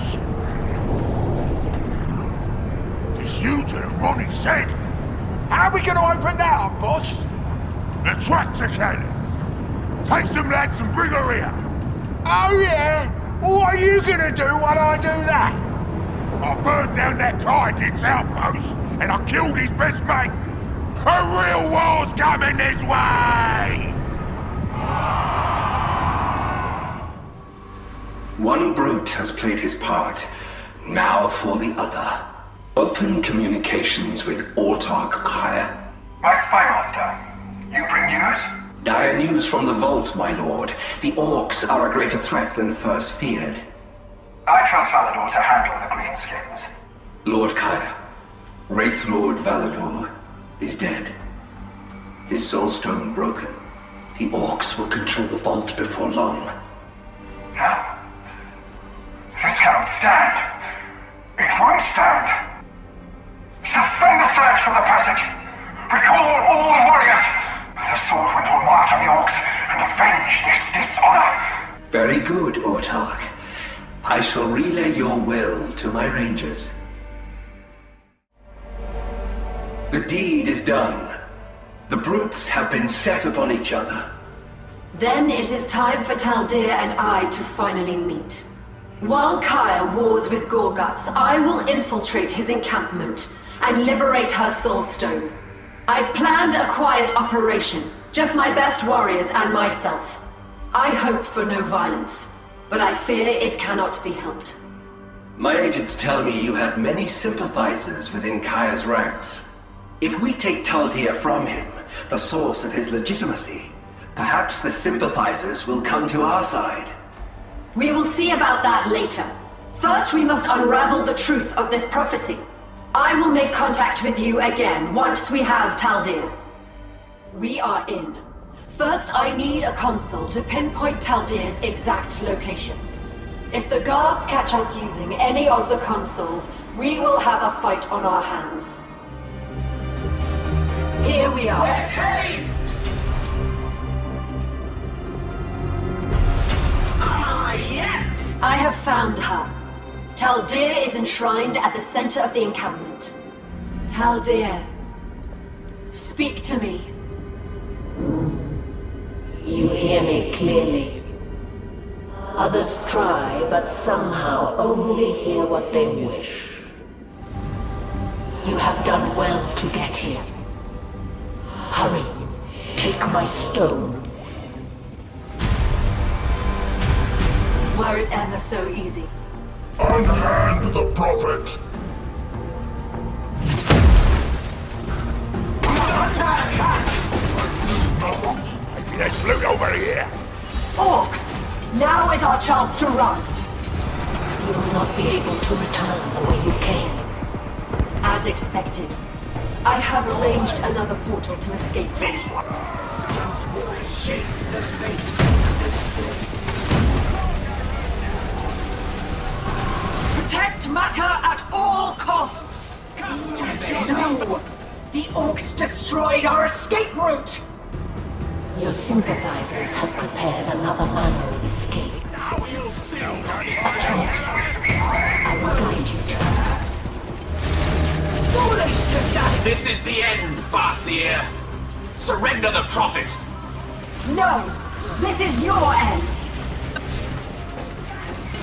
It's you to the Ronnie said. How are we going to open that up, boss? The tractor cannon. Take some lads and bring her here. Oh, yeah? What are you going to do while I do that? I burned down that Gorgutz outpost and I killed his best mate. A real war's coming this way! One brute has played his part. Now for the other. Open communications with Autarch Kaya. My spymaster, you bring news? Dire news from the vault, my lord. The Orks are a greater threat than first feared. I trust Valador to handle the Greenskins. Lord Kaya, Wraith Lord Valador is dead. His soulstone broken. The Orks will control the vault before long. No. This cannot stand. It won't stand. Suspend the search for the passage. Recall all the warriors. The sword will pull march on the Orks and avenge this dishonor. Very good, Autarch. I shall relay your will to my rangers. The deed is done. The brutes have been set upon each other. Then it is time for Taldir and I to finally meet. While Kaya wars with Gorgutz, I will infiltrate his encampment and liberate her soulstone. I've planned a quiet operation, just my best warriors and myself. I hope for no violence, but I fear it cannot be helped. My agents tell me you have many sympathizers within Kaya's ranks. If we take Taldir from him, the source of his legitimacy, perhaps the sympathizers will come to our side. We will see about that later. First, we must unravel the truth of this prophecy. I will make contact with you again once we have Taldir. We are in. First, I need a console to pinpoint Taldir's exact location. If the guards catch us using any of the consoles, we will have a fight on our hands. Here we are. With haste! Ah, yes! I have found her. Taldir is enshrined at the center of the encampment. Taldir, speak to me. You hear me clearly. Others try, but somehow only hear what they wish. You have done well to get here. Hurry, take my stone. Were it ever so easy. Unhand the prophet! Maybe there's loot over here! Orks! Now is our chance to run! You will not be able to return the way you came. As expected. I have arranged another portal to escape from. This one will shape the fate of this place. Protect Macha at all costs! No! The Orks destroyed our escape route! Your sympathizers have prepared another manner of escape. Now you'll see. A transport. I will guide you to her. Foolish to die! This is the end, Farseer. Surrender the prophet. No! This is your end!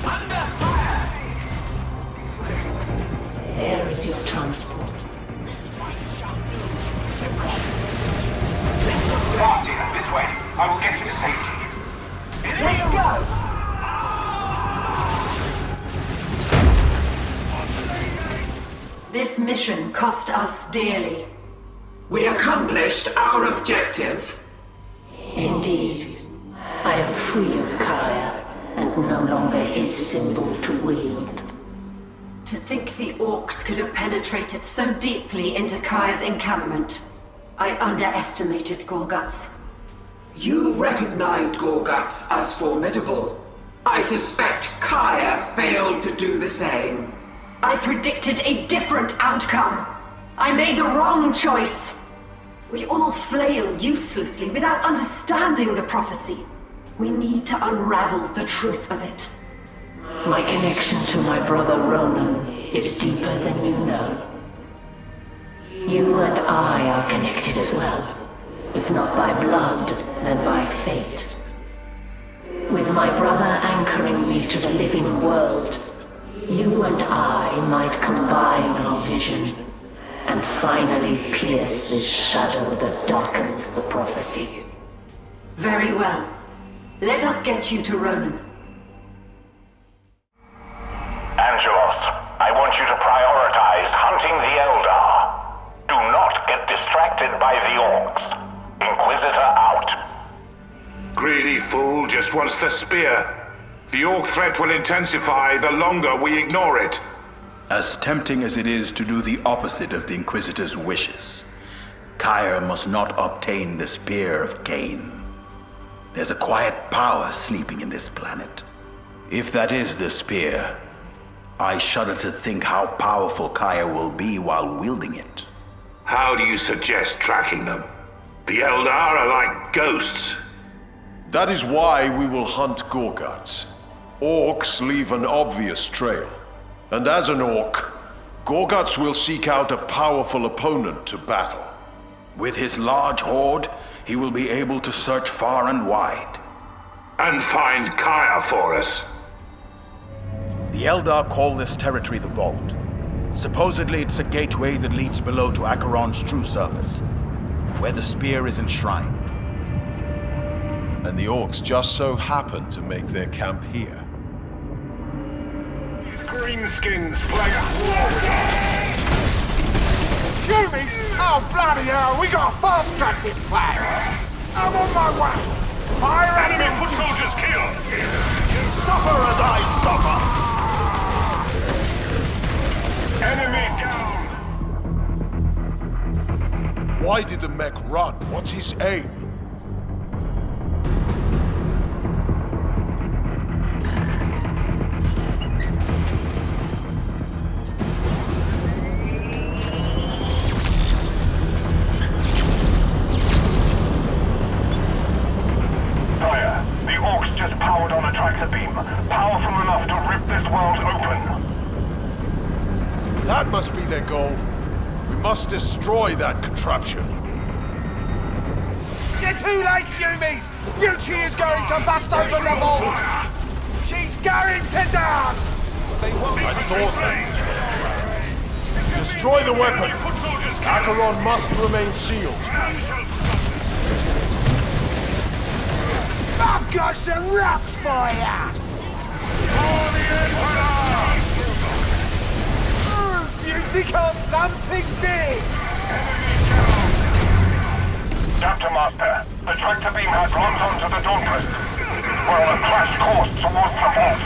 Under fire! There is your transport. Let Farseer, this way. I will get you to safety. Let's go! This mission cost us dearly. We accomplished our objective. Indeed. I am free of Kaya, and no longer his symbol to wield. To think the Orks could have penetrated so deeply into Kaya's encampment. I underestimated Gorgutz. You recognized Gorgutz as formidable. I suspect Kaya failed to do the same. I predicted a different outcome. I made the wrong choice. We all flail uselessly without understanding the prophecy. We need to unravel the truth of it. My connection to my brother Ronan is deeper than you know. You and I are connected as well. If not by blood, then by fate. With my brother anchoring me to the living world, you and I might combine our vision and finally pierce this shadow that darkens the prophecy. Very well. Let us get you to Ronan. Angelos, I want you to prioritize hunting the Eldar. Do not get distracted by the Orks. Inquisitor out. Greedy fool just wants the spear. The Orc threat will intensify the longer we ignore it. As tempting as it is to do the opposite of the Inquisitor's wishes, Kaya must not obtain the Spear of Khaine. There's a quiet power sleeping in this planet. If that is the spear, I shudder to think how powerful Kaya will be while wielding it. How do you suggest tracking them? The Eldar are like ghosts. That is why we will hunt Gorgutz. Orks leave an obvious trail. And as an Ork, Gorgutz will seek out a powerful opponent to battle. With his large horde, he will be able to search far and wide. And find Kaya for us. The Eldar call this territory the Vault. Supposedly it's a gateway that leads below to Acheron's true surface, where the spear is enshrined. And the Orks just so happen to make their camp here. These greenskins play at war with us. Humies! Oh, bloody hell! We gotta fast-track this plan! I'm on my way! Fire Enemy foot soldiers killed! Suffer as I suffer! Enemy down! Why did the mech run? What's his aim? The Orks just powered on a tractor beam, powerful enough to rip this world open. That must be their goal. We must destroy that contraption. You're too late, Yumis! Beauty is going to bust open the vault! She's going to down! I thought that. Destroy the weapon! Acheron must remain sealed. I've got some rocks for ya! For the Emperor! Beauty calls something big! Chapter Master, the tractor beam has runs onto the Dauntless. We're on a crash course towards the vault.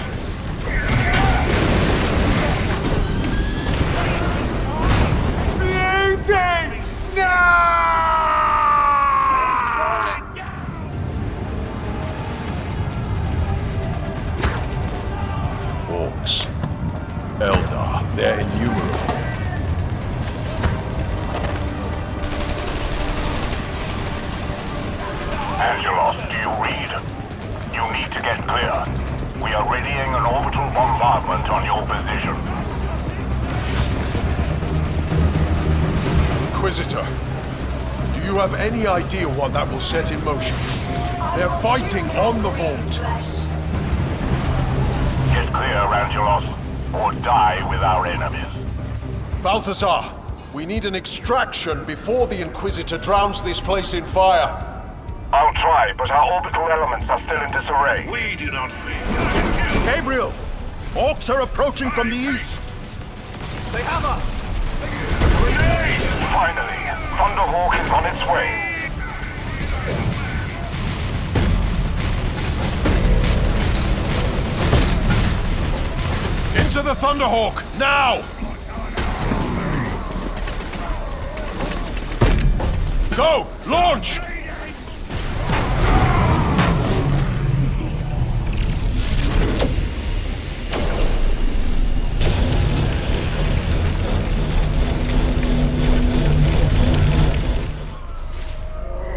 Beauty! No! Orks. Eldar. They're innumerable. Angelos, do you read? You need to get clear. We are readying an orbital bombardment on your position. Inquisitor, do you have any idea what that will set in motion? They're fighting on the vault. Get clear, Angelos, or die with our enemies. Balthazar, we need an extraction before the Inquisitor drowns this place in fire. high, but our orbital elements are still in disarray. We do not fear. Gabriel! Orks are approaching from the east! They have us! Finally, Thunderhawk is on its way. Into the Thunderhawk, now! Go! Launch!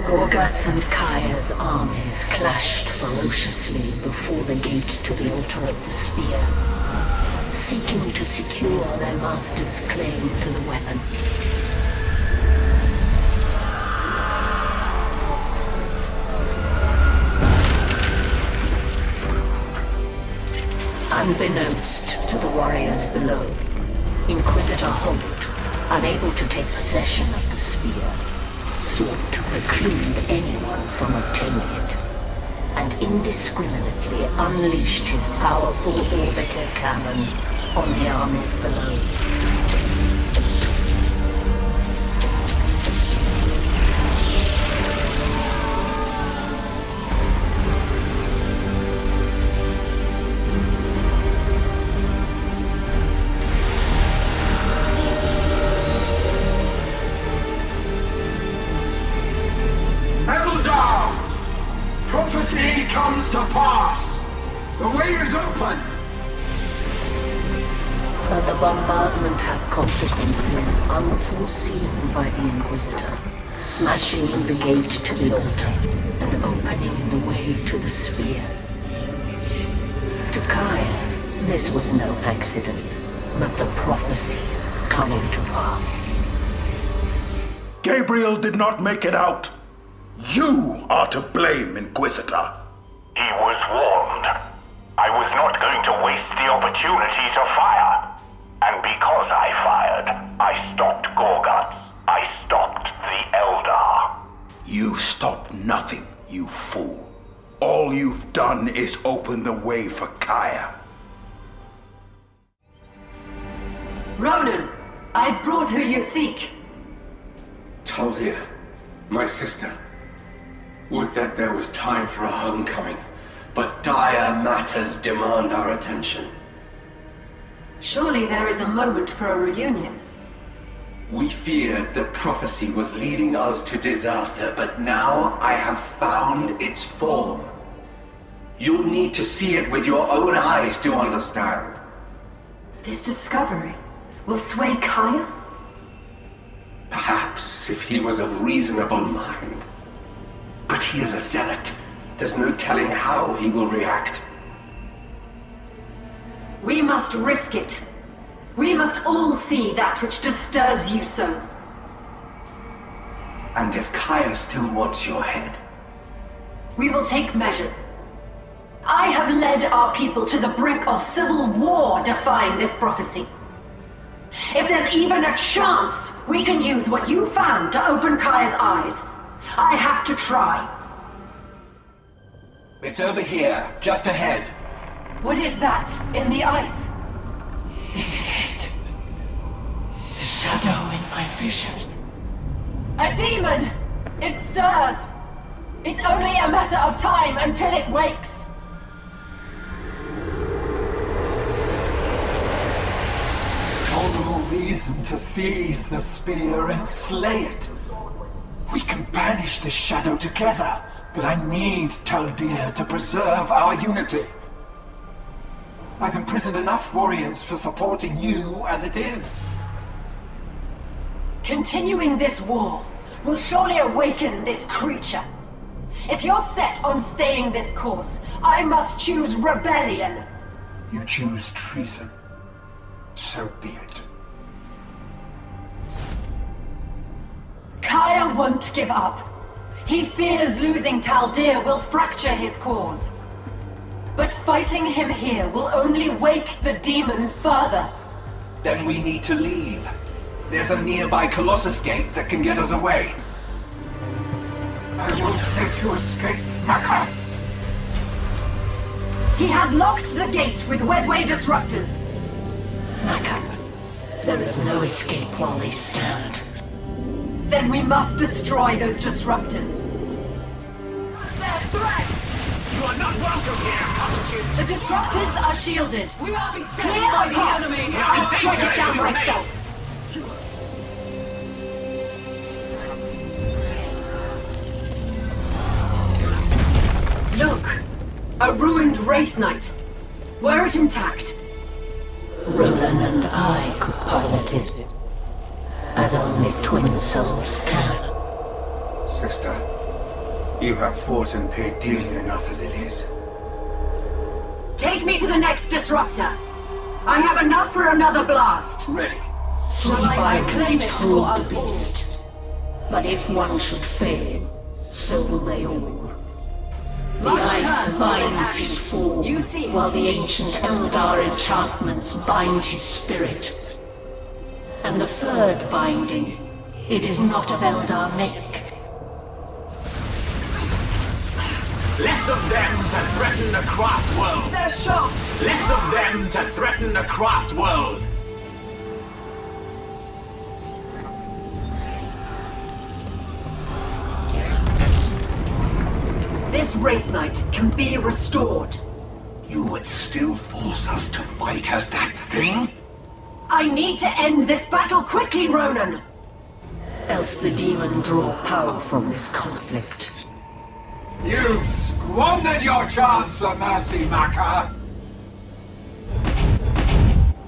Gorgutz and Kaya's armies clashed ferociously before the gate to the altar of the Spear, seeking to secure their master's claim to the weapon. Unbeknownst to the warriors below, Inquisitor Holt, unable to take possession of the spear, sought to preclude anyone from obtaining it, and indiscriminately unleashed his powerful orbital cannon on the armies below. Eldar! Prophecy comes to pass! The way is open! But the bombardment had consequences unforeseen by the Inquisitor, smashing the gate to the altar and opening the way to the spear. To Kaya, this was no accident, but the prophecy coming to pass. Gabriel did not make it out. You are to blame, Inquisitor. He was warned. I was not going to waste the opportunity to fire. And because I fired, I stopped Gorgutz. I stopped the Eldar. You've stopped nothing, you fool. All you've done is open the way for Kaya. Ronan, I've brought who you seek. Taldir, my sister. Would that there was time for a homecoming, but dire matters demand our attention. Surely there is a moment for a reunion. We feared that prophecy was leading us to disaster, but now I have found its form. You'll need to see it with your own eyes to understand. This discovery will sway Kaya? Perhaps if he was of reasonable mind. But he is a zealot. There's no telling how he will react. We must risk it. We must all see that which disturbs you so. And if Kaya still wants your head? We will take measures. I have led our people to the brink of civil war defying this prophecy. If there's even a chance we can use what you found to open Kaya's eyes, I have to try. It's over here, just ahead. What is that in the ice? This is it. The shadow in my vision. A demon! It stirs! It's only a matter of time until it wakes! All the more reason to seize the spear and slay it. We can banish the shadow together, but I need Taldir to preserve our unity. I've imprisoned enough warriors for supporting you as it is. Continuing this war will surely awaken this creature. If you're set on staying this course, I must choose rebellion. You choose treason. So be it. Kaya won't give up. He fears losing Taldir will fracture his cause. But fighting him here will only wake the demon further. Then we need to leave. There's a nearby Colossus gate that can get us away. I won't let you escape, Macha! He has locked the gate with Wedway disruptors. Macha, there is no escape while they stand. Then we must destroy those disruptors. They're threats! You are not welcome here, hostages! The disruptors are shielded. We will be sent Clear by the the enemy! enemy! I'll strike it down myself. Look! A ruined Wraith Knight. Were it intact? Ronan and I could pilot it, as only twin souls can. Sister, you have fought and paid dearly enough as it is. Take me to the next disruptor. I have enough for another blast. Ready. Three bindings hold the beast. But if one should fail, so will they all. The ice binds his form, while the ancient Eldar enchantments bind his spirit. And the third binding, it is not of Eldar make. Less of them to threaten the craft world! Their shots! Less of them to threaten the craft world! This Wraith Knight can be restored. You would still force us to fight as that thing? I need to end this battle quickly, Ronan! Else the demon draw power from this conflict. You've squandered your chance for mercy, Macha!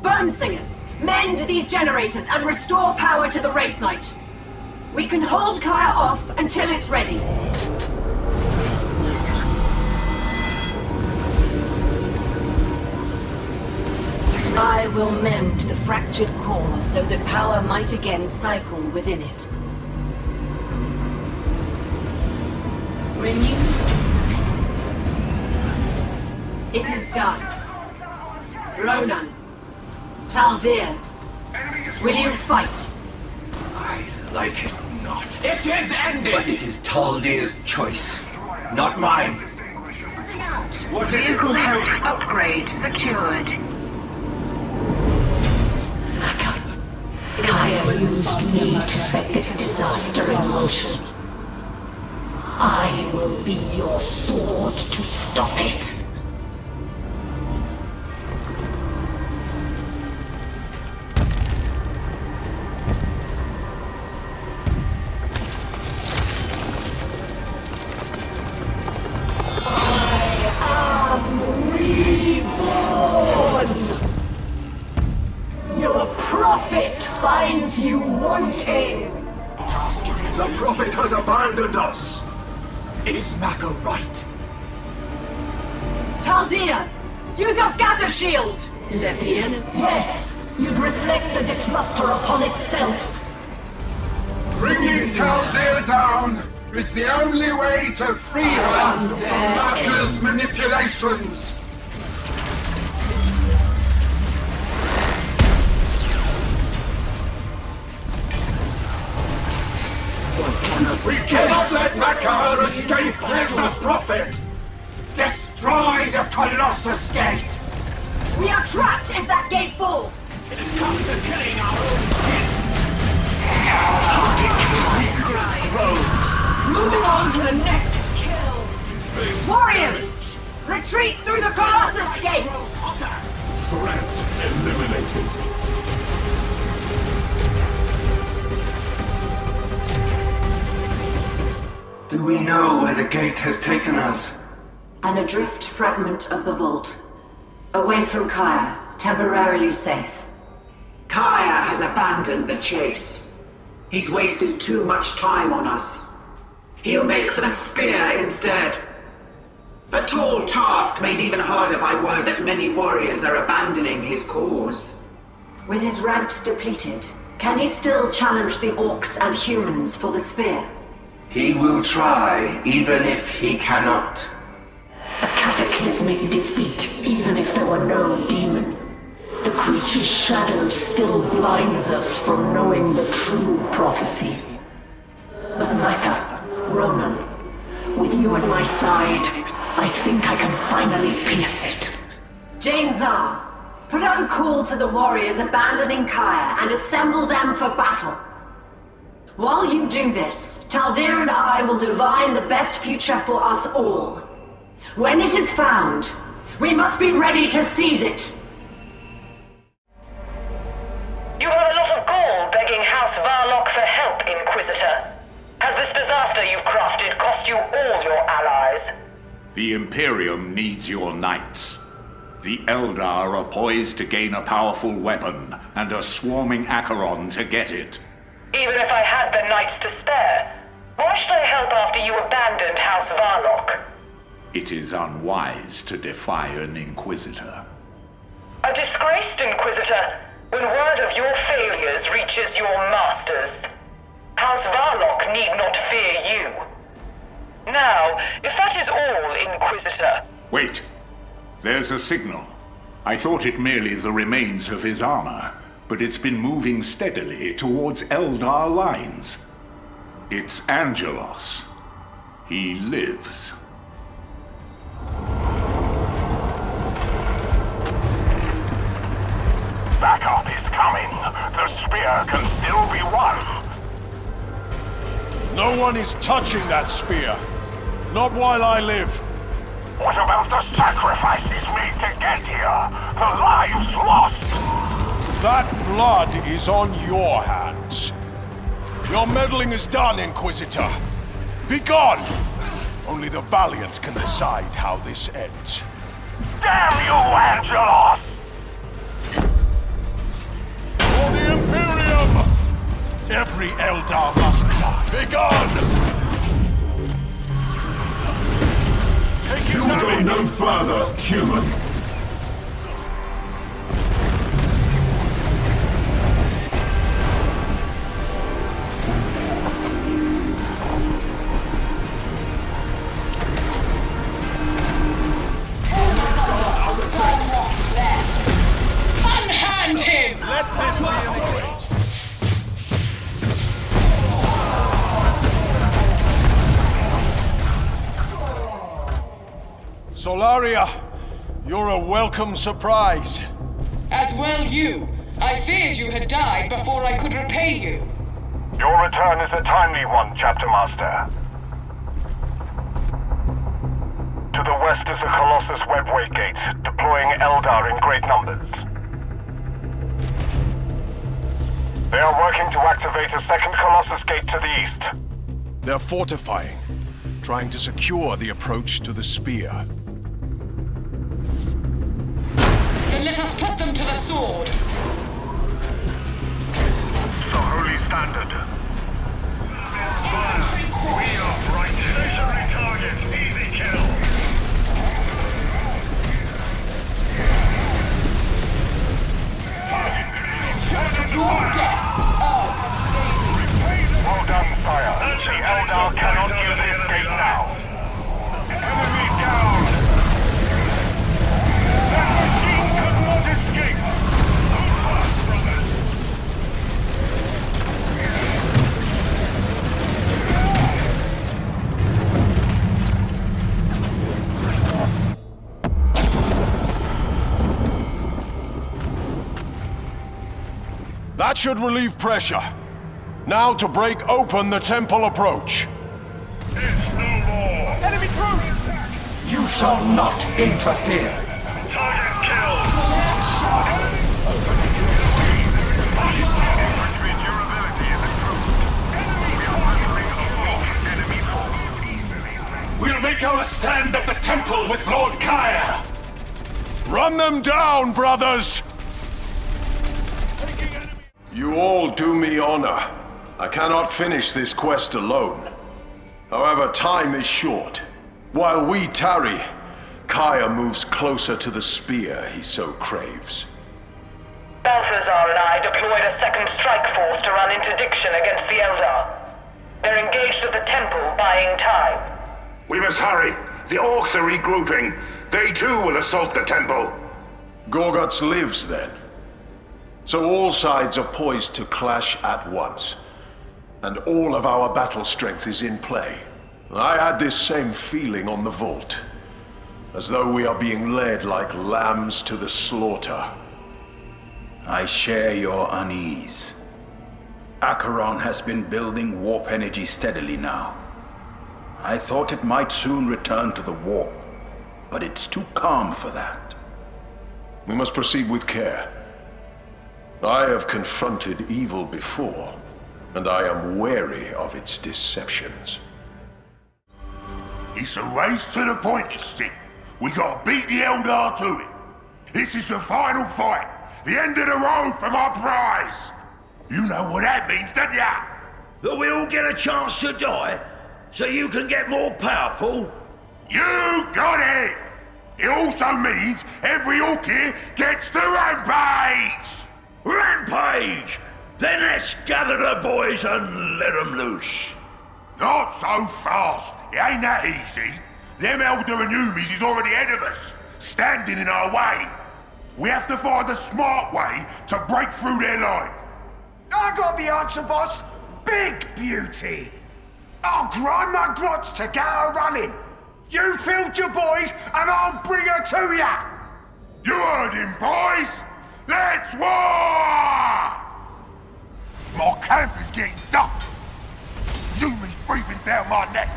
Burnsingers, mend these generators and restore power to the Wraith Knight. We can hold Kaya off until it's ready. I will mend the fractured core so that power might again cycle within it. Renew. It is done. Ronan. Taldir. Will you fight? I like it not. It is ended! But it is Taldir's choice, not mine. Vehicle health upgrade secured. Kaya used me to set this disaster in motion. I will be your sword to stop it. Finds you wanting! The Prophet has abandoned us! Is Macha right? Taldir! Use your scatter shield! Yes! You'd reflect the disruptor upon itself! Bringing Taldir down is the only way to free her from Macha's manipulations! We cannot let Macha escape with the Prophet! Destroy the Colossus Gate! We are trapped if that gate falls! It has come to killing our own kin! Moving on to the next kill! Warriors! Retreat through the Colossus Gate! Threat eliminated. Do we know where the gate has taken us? An adrift fragment of the vault. Away from Kaya, temporarily safe. Kaya has abandoned the chase. He's wasted too much time on us. He'll make for the spear instead. A tall task made even harder by word that many warriors are abandoning his cause. With his ranks depleted, can he still challenge the Orks and humans for the spear? He will try, even if he cannot. A cataclysmic defeat, even if there were no demon. The creature's shadow still blinds us from knowing the true prophecy. But Macha, Ronan, With you at my side, I think I can finally pierce it. James-Ar, put out a call to the warriors abandoning Kaya and assemble them for battle. While you do this, Taldir and I will divine the best future for us all. When it is found, we must be ready to seize it. You have a lot of gall begging House Varlock for help, Inquisitor. Has this disaster you've crafted cost you all your allies? The Imperium needs your knights. The Eldar are poised to gain a powerful weapon, and are swarming Acheron to get it. Even if I had the knights to spare, why should I help after you abandoned House Varlock? It is unwise to defy an Inquisitor. A disgraced Inquisitor, when word of your failures reaches your masters. House Varlock need not fear you. Now, if that is all, Inquisitor... Wait! There's a signal. I thought it merely the remains of his armor, but it's been moving steadily towards Eldar lines. It's Angelos. He lives. Backup is coming. The spear can still be won. No one is touching that spear. Not while I live. What about the sacrifices made to get here? The lives lost? That blood is on your hands. Your meddling is done, Inquisitor. Be gone! Only the valiant can decide how this ends. Damn you, Angelos! For the Imperium! Every Eldar must die. Be gone! You go no further, human. Unhand him! Let this be a great. Solaria, you're a welcome surprise. As well you. I feared you had died before I could repay you. Your return is a timely one, Chapter Master. To the west is the Colossus Webway Gate, deploying Eldar in great numbers. They are working to activate a second Colossus Gate to the east. They're fortifying, trying to secure the approach to the spear. Then let us put them to the sword. The Holy Standard. We are right. Stationary target. Easy kill. Your death. Well done, sire. The Eldar cannot use this gate now. Enemy down. That machine could not escape. Fast, brothers. That should relieve pressure. Now to break open the temple approach. It's no more. Enemy troops! You shall not interfere. Target killed. Infantry durability is improved. We are battling a weak enemy force. We'll make our stand at the temple with Lord Kaya. Run them down, brothers! You all do me honor. I cannot finish this quest alone. However, time is short. While we tarry, Kaya moves closer to the spear he so craves. Balthazar and I deployed a second strike force to run interdiction against the Eldar. They're engaged at the temple, buying time. We must hurry. The Orks are regrouping. They too will assault the temple. Gorgutz lives then. So all sides are poised to clash at once. And all of our battle strength is in play. I had this same feeling on the vault. As though we are being led like lambs to the slaughter. I share your unease. Acheron has been building warp energy steadily now. I thought it might soon return to the warp, but it's too calm for that. We must proceed with care. I have confronted evil before, and I am wary of its deceptions. It's a race to the pointy stick. We gotta beat the Eldar to it. This is the final fight. The end of the road for my prize. You know what that means, don't ya? That we all get a chance to die, so you can get more powerful? You got it! It also means every Ork here gets to rampage! Rampage! Then let's gather the boys and let them loose. Not so fast. It ain't that easy. Them Eldar and Yumis is already ahead of us, standing in our way. We have to find a smart way to break through their line. I got the answer, boss. Big beauty. I'll grind my grotch to get her running. You field your boys, and I'll bring her to ya. You heard him, boys. Let's war! My camp is getting dark. Yumi's breathing down my neck.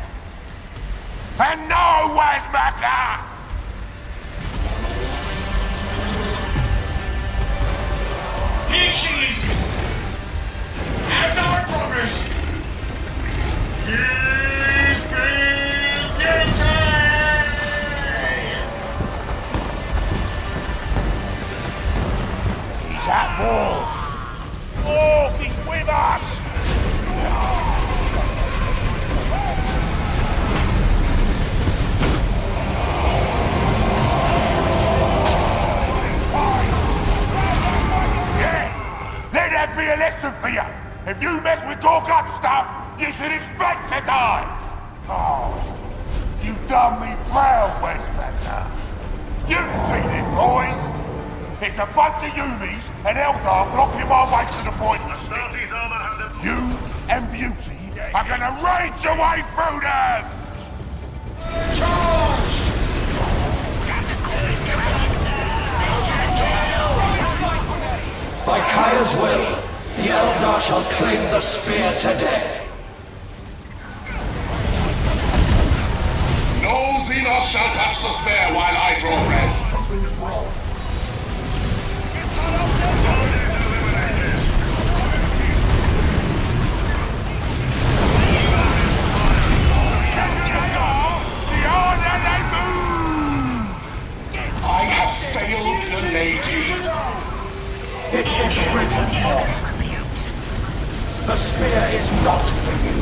And no Waz Macha! Here she is! As our progress! Here's Big Beauty! He's at war! Oh, he's with us! Let that be a lesson for you. If you mess with Gorgutz stuff, you should expect to die. Oh, you've done me proud, Waz Macha. You've seen it, boys. It's a bunch of Yumis and Eldar blocking my way to the pointy stick. You and Beauty are gonna rage your way through them. Charge! By Kaya's will, the Eldar shall claim the spear today. No Xenos shall touch the spear while I draw breath. Something's wrong. I have failed the lady. It is written, Ork. The spear is not for you.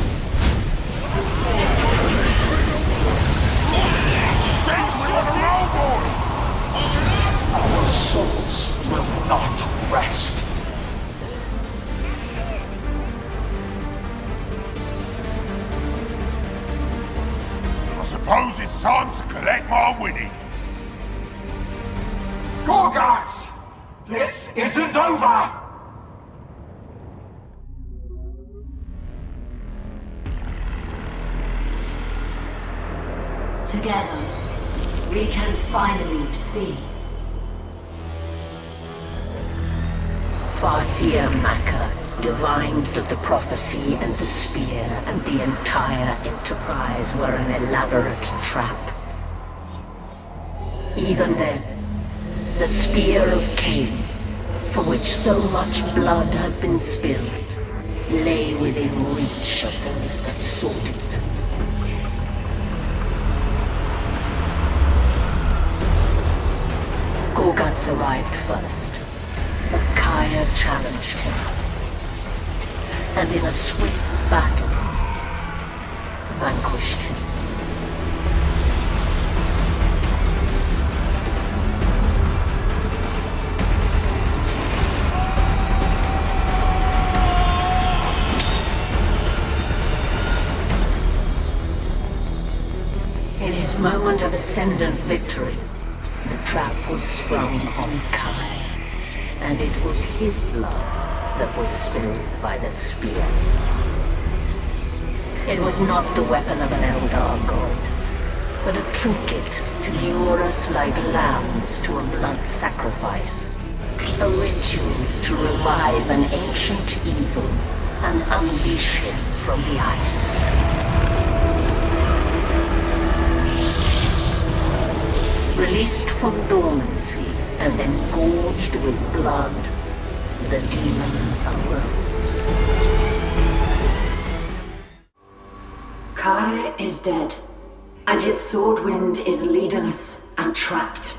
Our souls will not rest. I suppose it's time to collect my winnings. Gorgutz! This isn't over! Together, we can finally see. Farseer Macha divined that the prophecy and the spear and the entire enterprise were an elaborate trap. Even then, the Spear of Khaine, for which so much blood had been spilled, lay within reach of those that sought it. Gorgutz arrived first, but Kaya challenged him, and in a swift battle, vanquished him. In his moment of Ascendant victory, the trap was sprung on Kai, and it was his blood that was spilled by the spear. It was not the weapon of an Eldar god, but a trinket to lure us like lambs to a blood sacrifice. A ritual to revive an ancient evil and unleash him from the ice. Released from dormancy and then gorged with blood, the demon arose. Kaya is dead, and his swordwind is leaderless and trapped.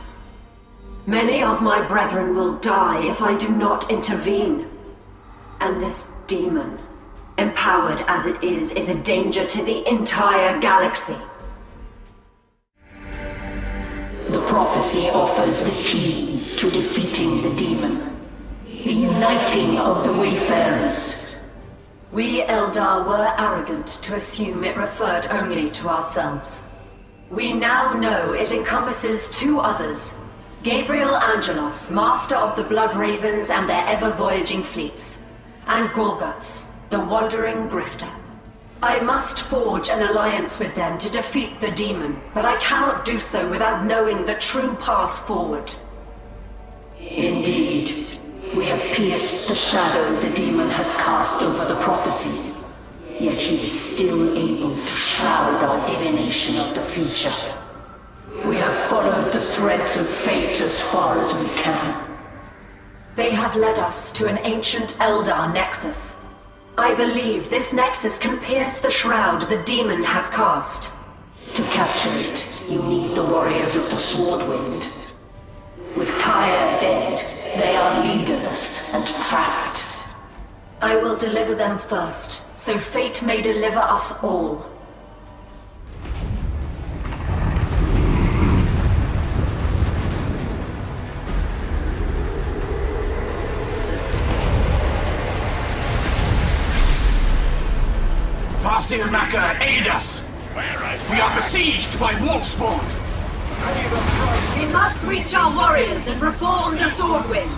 Many of my brethren will die if I do not intervene. And this demon, empowered as it is a danger to the entire galaxy. The prophecy offers the key to defeating the demon. The uniting of the Wayfarers. We Eldar were arrogant to assume it referred only to ourselves. We now know it encompasses two others. Gabriel Angelos, master of the Blood Ravens and their ever-voyaging fleets. And Gorgutz, the wandering grifter. I must forge an alliance with them to defeat the demon, but I cannot do so without knowing the true path forward. Indeed, we have pierced the shadow the demon has cast over the prophecy, yet he is still able to shroud our divination of the future. We have followed the threads of fate as far as we can. They have led us to an ancient Eldar nexus. I believe this nexus can pierce the shroud the demon has cast. To capture it, you need the warriors of the Swordwind. With Kaya dead, they are leaderless and trapped. I will deliver them first, so fate may deliver us all. Farseer Macha, aid us! We are besieged by wolfspawn! We must reach our warriors and reform the Swordwind.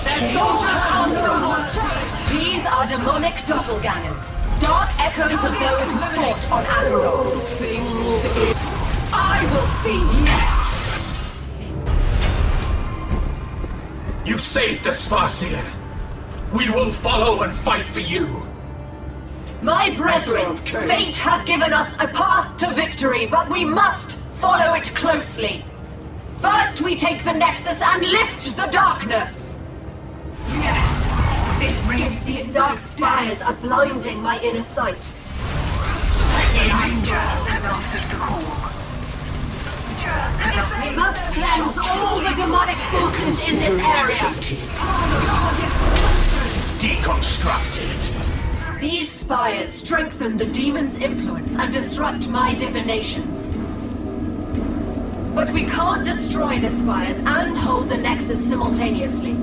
Their soldiers answer. These are demonic doppelgangers. Dark echoes of those who fought on Acheron. I will see. You saved us, Farseer. We will follow and fight for you. My brethren, fate has given us a path to victory, but we must follow it closely. First we take the Nexus and lift the darkness. Yes! These dark spires are blinding my inner sight. The Ranger has answered the call. We must cleanse all the demonic forces in this area. Deconstructed. These spires strengthen the demon's influence and disrupt my divinations. But we can't destroy the spires and hold the Nexus simultaneously.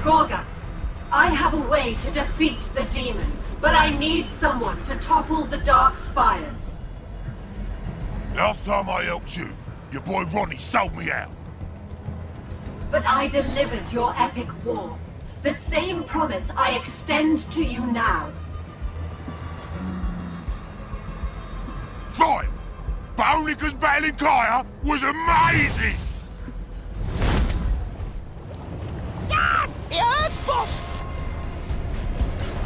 Gorgutz, I have a way to defeat the demon, but I need someone to topple the dark spires. Last time I helped you, your boy Ronnie sold me out. But I delivered your epic war. The same promise I extend to you now. Fine, but only because battling Kaya was amazing! God, it hurts, boss!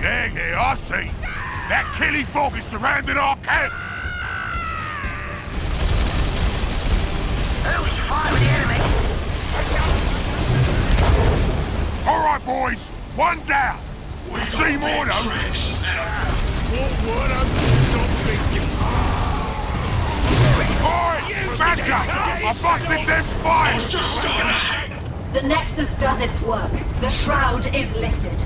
Yeah, I see. That killing fog is surrounding our camp! Who's fighting the enemy? Alright, boys, one down. See more though. Alright, back up! I busted them spires! The Nexus does its work. The shroud is lifted.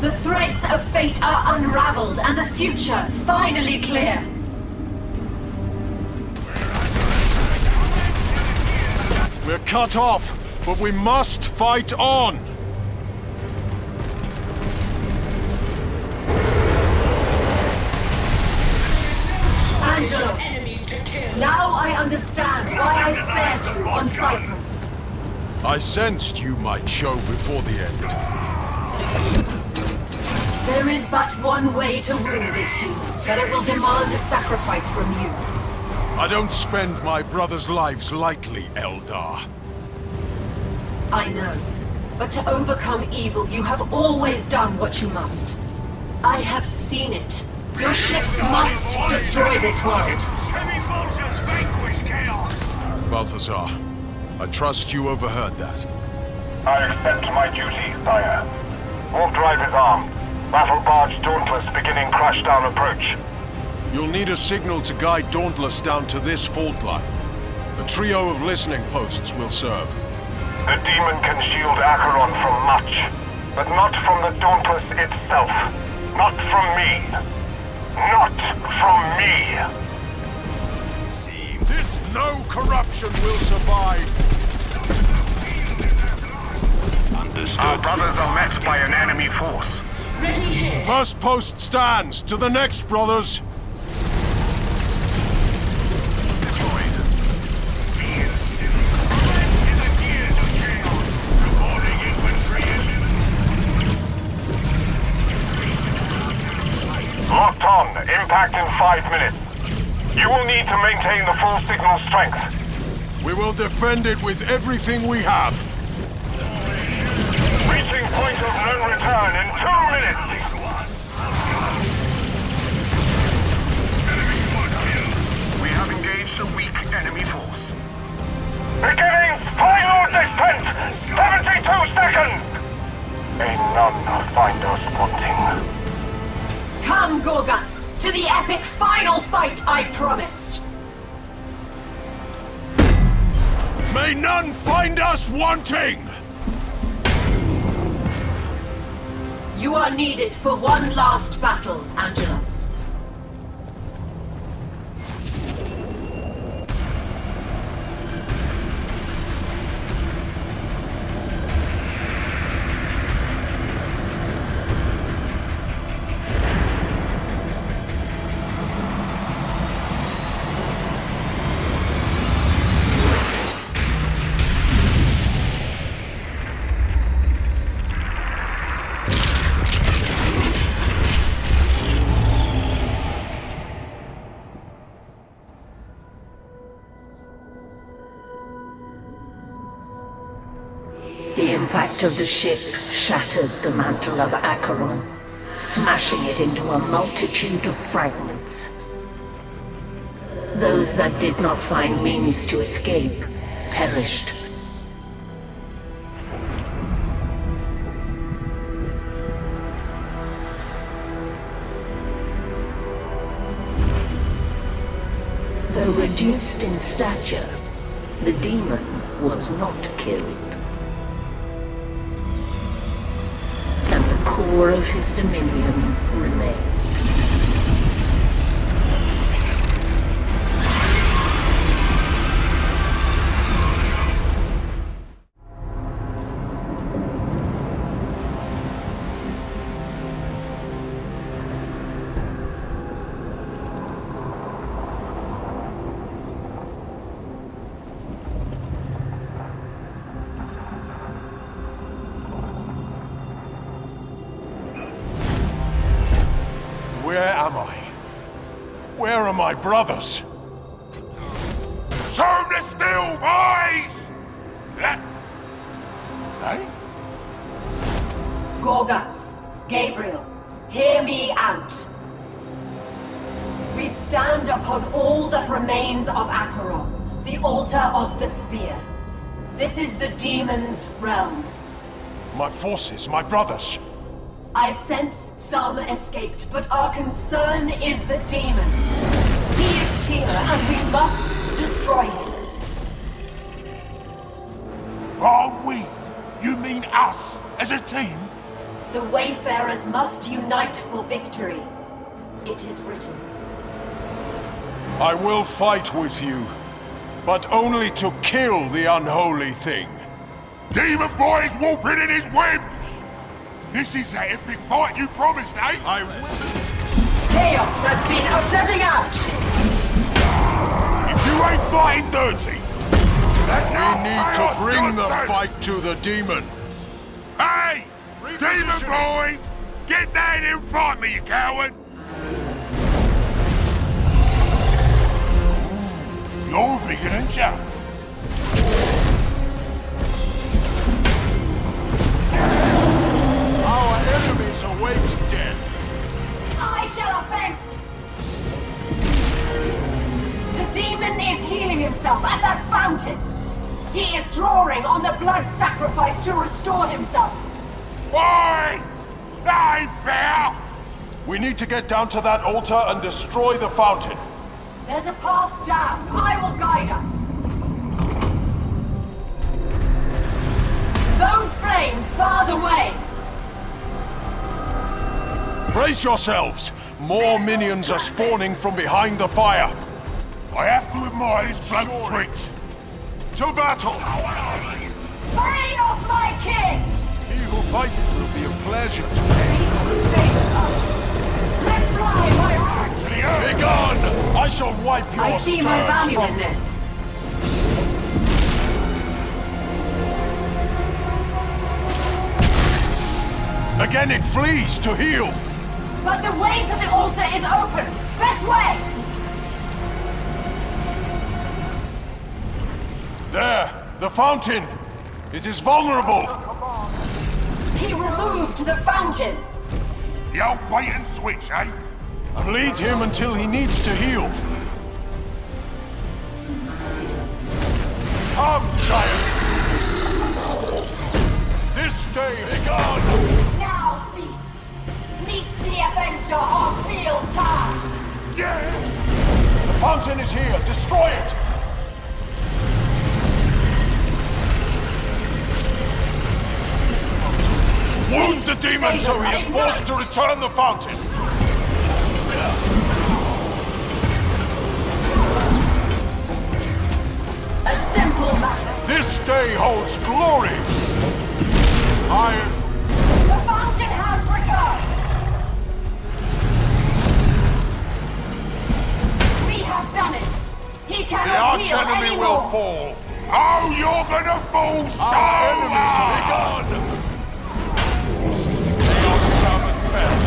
The threads of fate are unraveled and the future finally clear. We're cut off, but we must fight on! Angelos, Now I understand why I spared you on Cyprus. I sensed you might show before the end. There is but one way to win this demon, but it will demand a sacrifice from you. I don't spend my brothers' lives lightly, Eldar. I know. But to overcome evil, you have always done what you must. I have seen it. Your ship must destroy this world. Semi-vultures vanquish chaos! Balthazar, I trust you overheard that. I accept my duty, sire. Warp drive is armed. Battle barge Dauntless beginning crashdown approach. You'll need a signal to guide Dauntless down to this fault line. A trio of listening posts will serve. The demon can shield Acheron from much, but not from the Dauntless itself. Not from me. Not from me. This no corruption will survive. Understood. Our brothers are met by an enemy force. Ready here. First post stands. To the next, brothers. Locked on. Impact in 5 minutes. You will need to maintain the full signal strength. We will defend it with everything we have. Reaching point of no return in 2 minutes. We have engaged a weak enemy force. Beginning final descent! 72 seconds! May none find us wanting. Come, Gorgutz, to the epic final fight I promised! May none find us wanting! You are needed for one last battle, Angelos. The impact of the ship shattered the mantle of Acheron, smashing it into a multitude of fragments. Those that did not find means to escape perished. Though reduced in stature, the demon was not killed. And the core of his dominion remained. Where am I? Where are my brothers? Show the still, boys! That... Eh? Gorgutz, Gabriel, hear me out. We stand upon all that remains of Acheron, the altar of the spear. This is the demon's realm. My forces, my brothers. I sense some escaped, but our concern is the demon. He is here, and we must destroy him. Are we? You mean us, as a team? The Wayfarers must unite for victory. It is written. I will fight with you, but only to kill the unholy thing. Demon boys warping in his webs! This is that epic fight you promised, eh? Chaos has been setting out! If ain't fighting dirty. We need to bring the fight to the demon. Hey! Demon boy! Get down here and fight me, you coward! You're bigger than Jack. Our enemies await death. I shall offend. The demon is healing himself at that fountain. He is drawing on the blood sacrifice to restore himself. Why? That ain't fair! We need to get down to that altar and destroy the fountain. There's a path down. I will guide us. Those flames bar the way. Brace yourselves. More minions are spawning from behind the fire. I have to admire this bloke's tricks. To battle! Brain off my kin! He who fights will be a pleasure to Fate favors us. Let fly my heart! Begone! I shall wipe your I see my value from... in this. Again it flees to heal. But the way to the altar is open. This way! There! The fountain! It is vulnerable! He removed the fountain! The old bait and switch, eh? And lead him until he needs to heal. Come, giant! This day begone! Now, beast! Meet the Avenger on field time! Yeah! The fountain is here! Destroy it! Wound the demon so he is forced to return the fountain! A simple matter. This day holds glory! The fountain has returned! We have done it! He The cannot heal arch-enemy anymore! will fall! Oh, you're gonna fall so Our enemies hard! begone! Chaos Sabbath fell.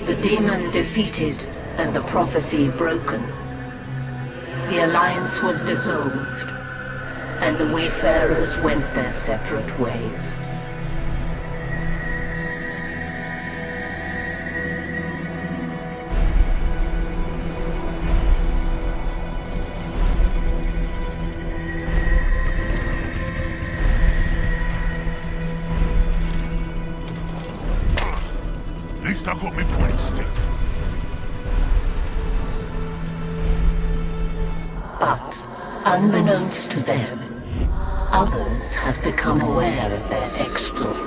The demon defeated and the prophecy broken. The alliance was dissolved, and the Wayfarers went their separate ways. At least I got me pointy stick. But, unbeknownst to them, others had become aware of their exploits.